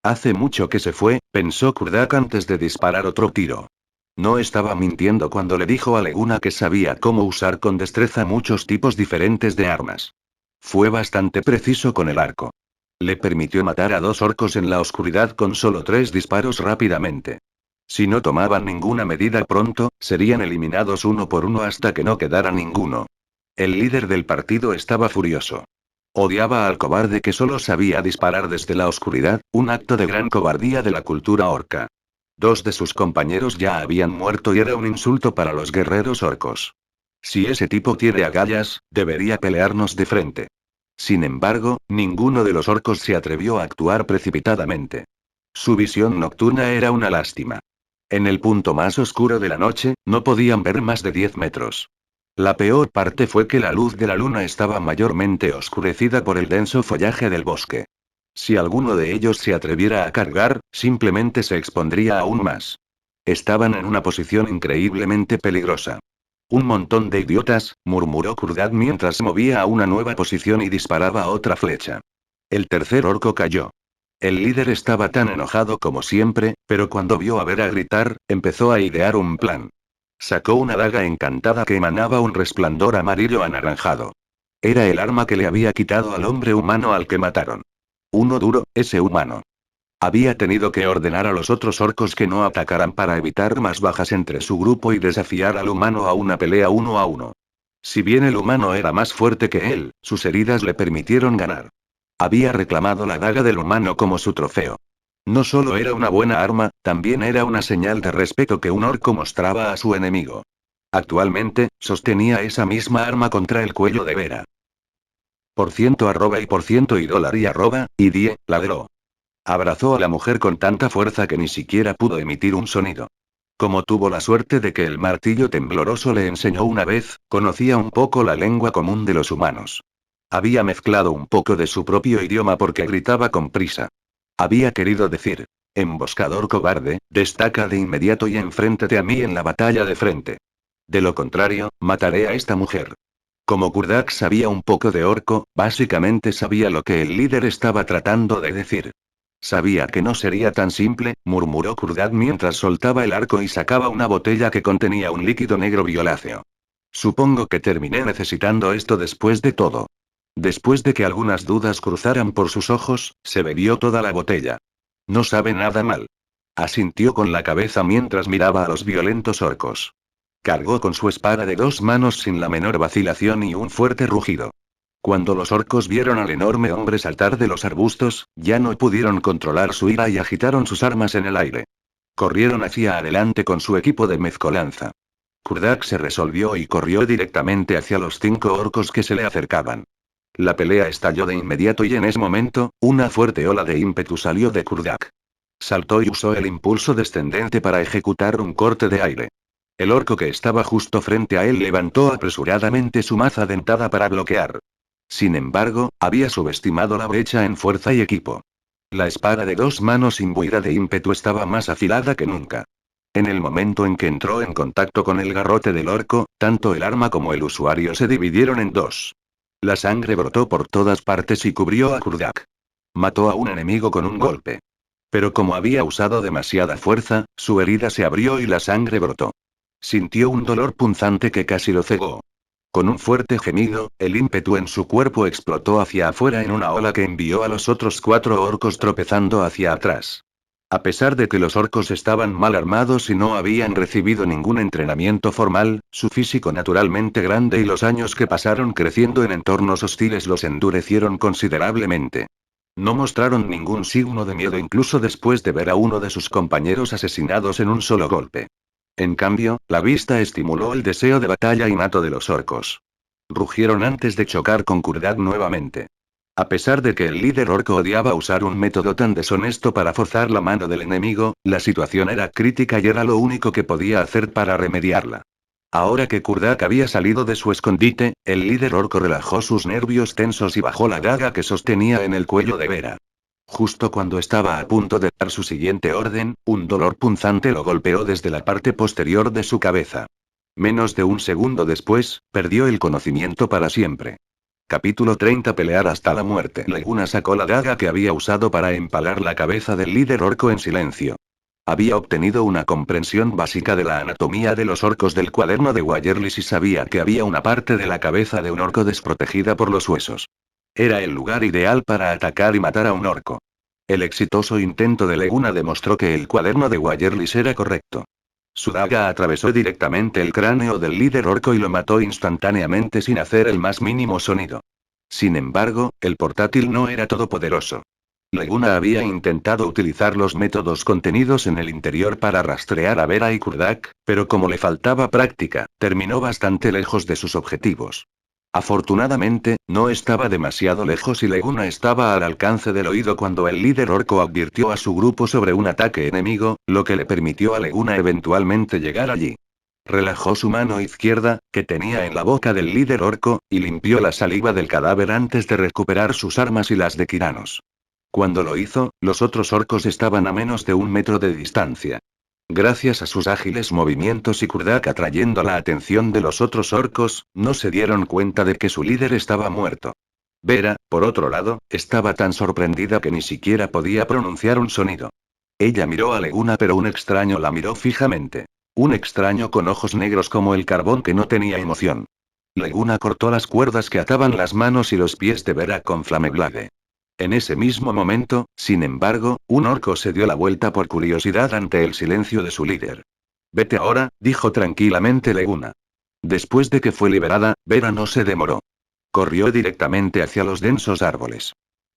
Hace mucho que se fue, pensó Kurdak antes de disparar otro tiro. No estaba mintiendo cuando le dijo a Leguna que sabía cómo usar con destreza muchos tipos diferentes de armas. Fue bastante preciso con el arco. Le permitió matar a 2 orcos en la oscuridad con solo 3 disparos rápidamente. Si no tomaban ninguna medida pronto, serían eliminados uno por uno hasta que no quedara ninguno. El líder del partido estaba furioso. Odiaba al cobarde que solo sabía disparar desde la oscuridad, un acto de gran cobardía de la cultura orca. 2 de sus compañeros ya habían muerto y era un insulto para los guerreros orcos. Si ese tipo tiene agallas, debería pelearnos de frente. Sin embargo, ninguno de los orcos se atrevió a actuar precipitadamente. Su visión nocturna era una lástima. En el punto más oscuro de la noche, no podían ver más de 10 metros. La peor parte fue que la luz de la luna estaba mayormente oscurecida por el denso follaje del bosque. Si alguno de ellos se atreviera a cargar, simplemente se expondría aún más. Estaban en una posición increíblemente peligrosa. Un montón de idiotas, murmuró Kurdak mientras movía a una nueva posición y disparaba otra flecha. El tercer orco cayó. El líder estaba tan enojado como siempre, pero cuando vio a Vera gritar, empezó a idear un plan. Sacó una daga encantada que emanaba un resplandor amarillo anaranjado. Era el arma que le había quitado al hombre humano al que mataron. Uno duro, ese humano. Había tenido que ordenar a los otros orcos que no atacaran para evitar más bajas entre su grupo y desafiar al humano a una pelea 1 a 1. Si bien el humano era más fuerte que él, sus heridas le permitieron ganar. Había reclamado la daga del humano como su trofeo. No solo era una buena arma, también era una señal de respeto que un orco mostraba a su enemigo. Actualmente, sostenía esa misma arma contra el cuello de Vera. Por ciento arroba y por ciento y dólar y arroba, y die, ladró. Abrazó a la mujer con tanta fuerza que ni siquiera pudo emitir un sonido. Como tuvo la suerte de que el martillo tembloroso le enseñó una vez, conocía un poco la lengua común de los humanos. Había mezclado un poco de su propio idioma porque gritaba con prisa. Había querido decir: emboscador cobarde, destaca de inmediato y enfréntate a mí en la batalla de frente. De lo contrario, mataré a esta mujer. Como Kurdak sabía un poco de orco, básicamente sabía lo que el líder estaba tratando de decir. Sabía que no sería tan simple, murmuró Kurdak mientras soltaba el arco y sacaba una botella que contenía un líquido negro violáceo. Supongo que terminé necesitando esto después de todo. Después de que algunas dudas cruzaran por sus ojos, se bebió toda la botella. No sabe nada mal. Asintió con la cabeza mientras miraba a los violentos orcos. Cargó con su espada de 2 manos sin la menor vacilación y un fuerte rugido. Cuando los orcos vieron al enorme hombre saltar de los arbustos, ya no pudieron controlar su ira y agitaron sus armas en el aire. Corrieron hacia adelante con su equipo de mezcolanza. Kurdak se resolvió y corrió directamente hacia los 5 orcos que se le acercaban. La pelea estalló de inmediato y en ese momento, una fuerte ola de ímpetu salió de Kurdak. Saltó y usó el impulso descendente para ejecutar un corte de aire. El orco que estaba justo frente a él levantó apresuradamente su maza dentada para bloquear. Sin embargo, había subestimado la brecha en fuerza y equipo. La espada de 2 manos imbuida de ímpetu estaba más afilada que nunca. En el momento en que entró en contacto con el garrote del orco, tanto el arma como el usuario se dividieron en dos. La sangre brotó por todas partes y cubrió a Kurdak. Mató a un enemigo con un golpe. Pero como había usado demasiada fuerza, su herida se abrió y la sangre brotó. Sintió un dolor punzante que casi lo cegó. Con un fuerte gemido, el ímpetu en su cuerpo explotó hacia afuera en una ola que envió a los otros 4 orcos tropezando hacia atrás. A pesar de que los orcos estaban mal armados y no habían recibido ningún entrenamiento formal, su físico naturalmente grande y los años que pasaron creciendo en entornos hostiles los endurecieron considerablemente. No mostraron ningún signo de miedo incluso después de ver a uno de sus compañeros asesinados en un solo golpe. En cambio, la vista estimuló el deseo de batalla innato de los orcos. Rugieron antes de chocar con Kurdak nuevamente. A pesar de que el líder orco odiaba usar un método tan deshonesto para forzar la mano del enemigo, la situación era crítica y era lo único que podía hacer para remediarla. Ahora que Kurdak había salido de su escondite, el líder orco relajó sus nervios tensos y bajó la daga que sostenía en el cuello de Vera. Justo cuando estaba a punto de dar su siguiente orden, un dolor punzante lo golpeó desde la parte posterior de su cabeza. Menos de un segundo después, perdió el conocimiento para siempre. Capítulo 30. Pelear hasta la muerte. Leguna sacó la daga que había usado para empalar la cabeza del líder orco en silencio. Había obtenido una comprensión básica de la anatomía de los orcos del cuaderno de Wyerlis y sabía que había una parte de la cabeza de un orco desprotegida por los huesos. Era el lugar ideal para atacar y matar a un orco. El exitoso intento de Leguna demostró que el cuaderno de Wyerlis era correcto. Su daga atravesó directamente el cráneo del líder orco y lo mató instantáneamente sin hacer el más mínimo sonido. Sin embargo, el portátil no era todopoderoso. Leguna había intentado utilizar los métodos contenidos en el interior para rastrear a Vera y Kurdak, pero como le faltaba práctica, terminó bastante lejos de sus objetivos. Afortunadamente, no estaba demasiado lejos y Leguna estaba al alcance del oído cuando el líder orco advirtió a su grupo sobre un ataque enemigo, lo que le permitió a Leguna eventualmente llegar allí. Relajó su mano izquierda, que tenía en la boca del líder orco, y limpió la saliva del cadáver antes de recuperar sus armas y las de Kiranos. Cuando lo hizo, los otros orcos estaban a menos de 1 metro de distancia. Gracias a sus ágiles movimientos y Kurdak atrayendo la atención de los otros orcos, no se dieron cuenta de que su líder estaba muerto. Vera, por otro lado, estaba tan sorprendida que ni siquiera podía pronunciar un sonido. Ella miró a Leguna pero un extraño la miró fijamente. Un extraño con ojos negros como el carbón que no tenía emoción. Leguna cortó las cuerdas que ataban las manos y los pies de Vera con Flameblade. En ese mismo momento, sin embargo, un orco se dio la vuelta por curiosidad ante el silencio de su líder. Vete ahora, dijo tranquilamente Leguna. Después de que fue liberada, Vera no se demoró. Corrió directamente hacia los densos árboles.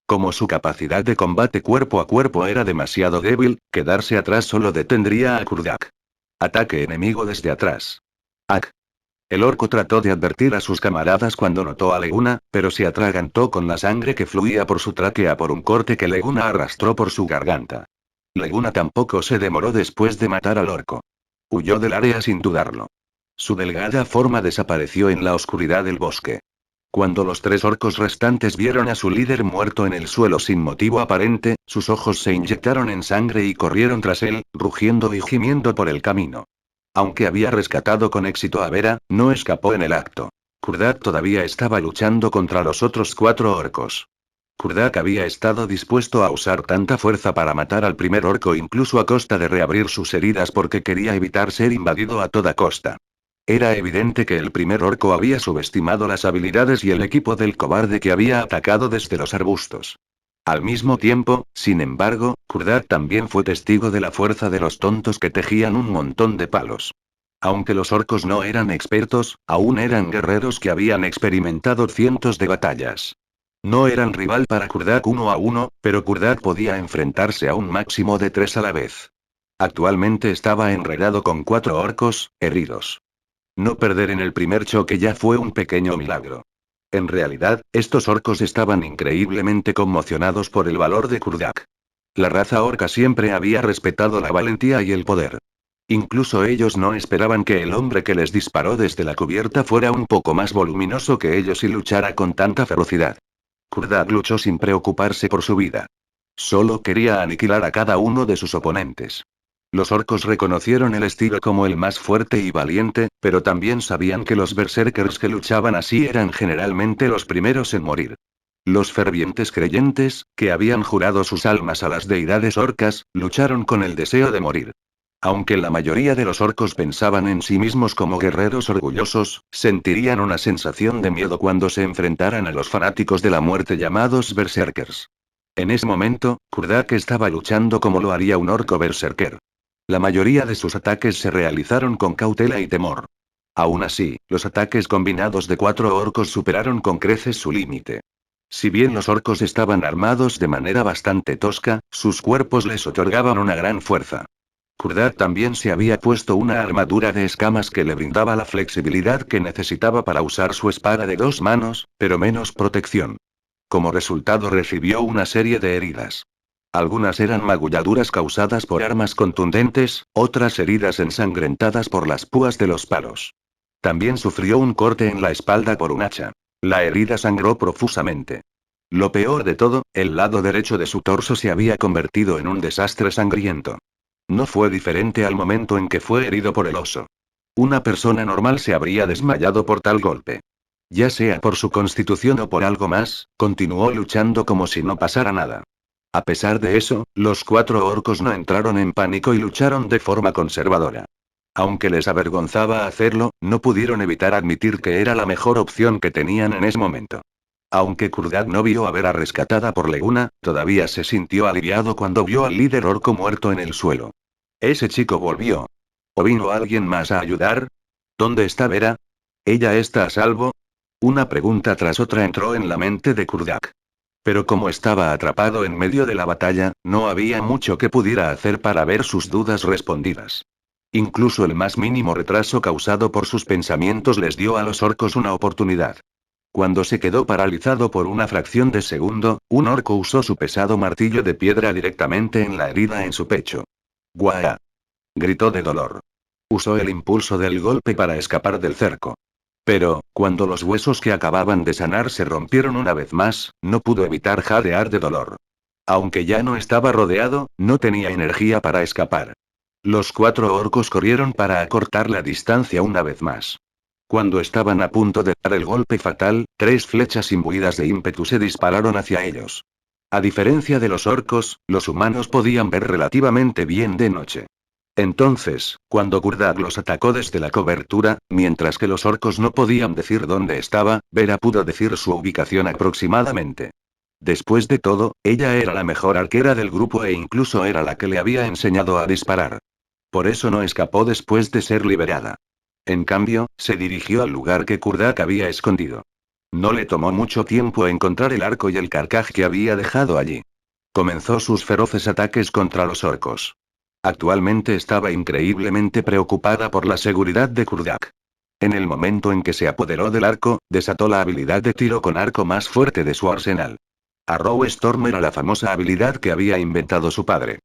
Como su capacidad de combate cuerpo a cuerpo era demasiado débil, quedarse atrás solo detendría a Kurdak. Ataque enemigo desde atrás. ¡Ac! El orco trató de advertir a sus camaradas cuando notó a Leguna, pero se atragantó con la sangre que fluía por su tráquea por un corte que Leguna arrastró por su garganta. Leguna tampoco se demoró después de matar al orco. Huyó del área sin dudarlo. Su delgada forma desapareció en la oscuridad del bosque. Cuando los 3 orcos restantes vieron a su líder muerto en el suelo sin motivo aparente, sus ojos se inyectaron en sangre y corrieron tras él, rugiendo y gimiendo por el camino. Aunque había rescatado con éxito a Vera, no escapó en el acto. Kurdak todavía estaba luchando contra los otros 4 orcos. Kurdak había estado dispuesto a usar tanta fuerza para matar al primer orco incluso a costa de reabrir sus heridas porque quería evitar ser invadido a toda costa. Era evidente que el primer orco había subestimado las habilidades y el equipo del cobarde que había atacado desde los arbustos. Al mismo tiempo, sin embargo, Kurdak también fue testigo de la fuerza de los tontos que tejían un montón de palos. Aunque los orcos no eran expertos, aún eran guerreros que habían experimentado cientos de batallas. No eran rival para Kurdak 1 a 1, pero Kurdak podía enfrentarse a un máximo de 3 a la vez. Actualmente estaba enredado con 4 orcos, heridos. No perder en el primer choque ya fue un pequeño milagro. En realidad, estos orcos estaban increíblemente conmocionados por el valor de Kurdak. La raza orca siempre había respetado la valentía y el poder. Incluso ellos no esperaban que el hombre que les disparó desde la cubierta fuera un poco más voluminoso que ellos y luchara con tanta ferocidad. Kurdak luchó sin preocuparse por su vida. Solo quería aniquilar a cada uno de sus oponentes. Los orcos reconocieron el estilo como el más fuerte y valiente, pero también sabían que los berserkers que luchaban así eran generalmente los primeros en morir. Los fervientes creyentes, que habían jurado sus almas a las deidades orcas, lucharon con el deseo de morir. Aunque la mayoría de los orcos pensaban en sí mismos como guerreros orgullosos, sentirían una sensación de miedo cuando se enfrentaran a los fanáticos de la muerte llamados berserkers. En ese momento, Kurdak estaba luchando como lo haría un orco berserker. La mayoría de sus ataques se realizaron con cautela y temor. Aún así, los ataques combinados de 4 orcos superaron con creces su límite. Si bien los orcos estaban armados de manera bastante tosca, sus cuerpos les otorgaban una gran fuerza. Kurdak también se había puesto una armadura de escamas que le brindaba la flexibilidad que necesitaba para usar su espada de 2 manos, pero menos protección. Como resultado recibió una serie de heridas. Algunas eran magulladuras causadas por armas contundentes, otras heridas ensangrentadas por las púas de los palos. También sufrió un corte en la espalda por un hacha. La herida sangró profusamente. Lo peor de todo, el lado derecho de su torso se había convertido en un desastre sangriento. No fue diferente al momento en que fue herido por el oso. Una persona normal se habría desmayado por tal golpe. Ya sea por su constitución o por algo más, continuó luchando como si no pasara nada. A pesar de eso, los 4 orcos no entraron en pánico y lucharon de forma conservadora. Aunque les avergonzaba hacerlo, no pudieron evitar admitir que era la mejor opción que tenían en ese momento. Aunque Kurdak no vio a Vera rescatada por Leguna, todavía se sintió aliviado cuando vio al líder orco muerto en el suelo. Ese chico volvió. ¿O vino alguien más a ayudar? ¿Dónde está Vera? ¿Ella está a salvo? Una pregunta tras otra entró en la mente de Kurdak. Pero como estaba atrapado en medio de la batalla, no había mucho que pudiera hacer para ver sus dudas respondidas. Incluso el más mínimo retraso causado por sus pensamientos les dio a los orcos una oportunidad. Cuando se quedó paralizado por una fracción de segundo, un orco usó su pesado martillo de piedra directamente en la herida en su pecho. ¡Guau! Gritó de dolor. Usó el impulso del golpe para escapar del cerco. Pero, cuando los huesos que acababan de sanar se rompieron una vez más, no pudo evitar jadear de dolor. Aunque ya no estaba rodeado, no tenía energía para escapar. Los 4 orcos corrieron para acortar la distancia una vez más. Cuando estaban a punto de dar el golpe fatal, 3 flechas imbuidas de ímpetu se dispararon hacia ellos. A diferencia de los orcos, los humanos podían ver relativamente bien de noche. Entonces, cuando Kurdak los atacó desde la cobertura, mientras que los orcos no podían decir dónde estaba, Vera pudo decir su ubicación aproximadamente. Después de todo, ella era la mejor arquera del grupo e incluso era la que le había enseñado a disparar. Por eso no escapó después de ser liberada. En cambio, se dirigió al lugar que Kurdak había escondido. No le tomó mucho tiempo encontrar el arco y el carcaj que había dejado allí. Comenzó sus feroces ataques contra los orcos. Actualmente estaba increíblemente preocupada por la seguridad de Kurdak. En el momento en que se apoderó del arco, desató la habilidad de tiro con arco más fuerte de su arsenal. Arrow Storm era la famosa habilidad que había inventado su padre.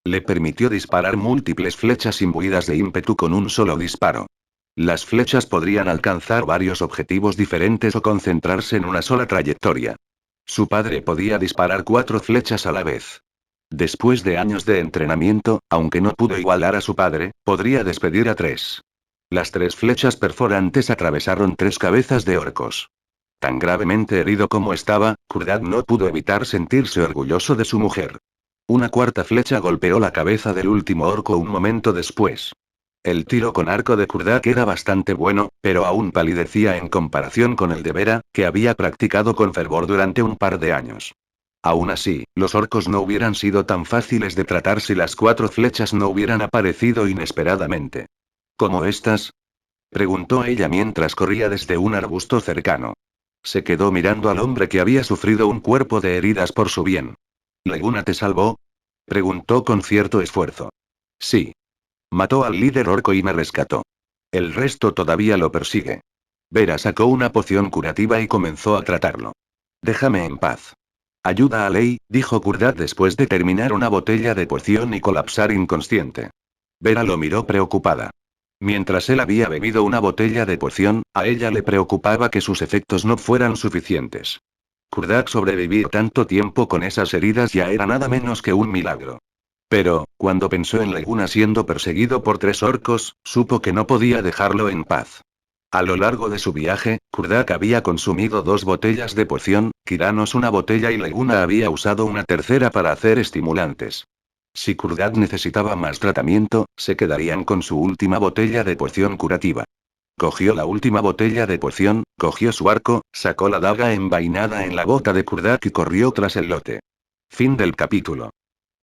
Le permitió disparar múltiples flechas imbuidas de ímpetu con un solo disparo. Las flechas podrían alcanzar varios objetivos diferentes o concentrarse en una sola trayectoria. Su padre podía disparar 4 flechas a la vez. Después de años de entrenamiento, aunque no pudo igualar a su padre, podría despedir a 3. Las 3 flechas perforantes atravesaron 3 cabezas de orcos. Tan gravemente herido como estaba, Kurdad no pudo evitar sentirse orgulloso de su mujer. Una cuarta flecha golpeó la cabeza del último orco un momento después. El tiro con arco de Kurdak era bastante bueno, pero aún palidecía en comparación con el de Vera, que había practicado con fervor durante un par de años. Aún así, los orcos no hubieran sido tan fáciles de tratar si las 4 flechas no hubieran aparecido inesperadamente. ¿Cómo estás?, preguntó ella mientras corría desde un arbusto cercano. Se quedó mirando al hombre que había sufrido un cuerpo de heridas por su bien. ¿Leguna te salvó?, preguntó con cierto esfuerzo. Sí. Mató al líder orco y me rescató. El resto todavía lo persigue. Vera sacó una poción curativa y comenzó a tratarlo. Déjame en paz. Ayuda a Lei, dijo Kurdad después de terminar una botella de poción y colapsar inconsciente. Vera lo miró preocupada. Mientras él había bebido una botella de poción, a ella le preocupaba que sus efectos no fueran suficientes. Kurdad sobrevivir tanto tiempo con esas heridas ya era nada menos que un milagro. Pero, cuando pensó en Leguna siendo perseguido por 3 orcos, supo que no podía dejarlo en paz. A lo largo de su viaje, Kurdad había consumido 2 botellas de poción, Kiranos una botella y Leguna había usado una tercera para hacer estimulantes. Si Kurdad necesitaba más tratamiento, se quedarían con su última botella de poción curativa. Cogió la última botella de poción, cogió su arco, sacó la daga envainada en la bota de Kurdad y corrió tras el lote. Fin del capítulo.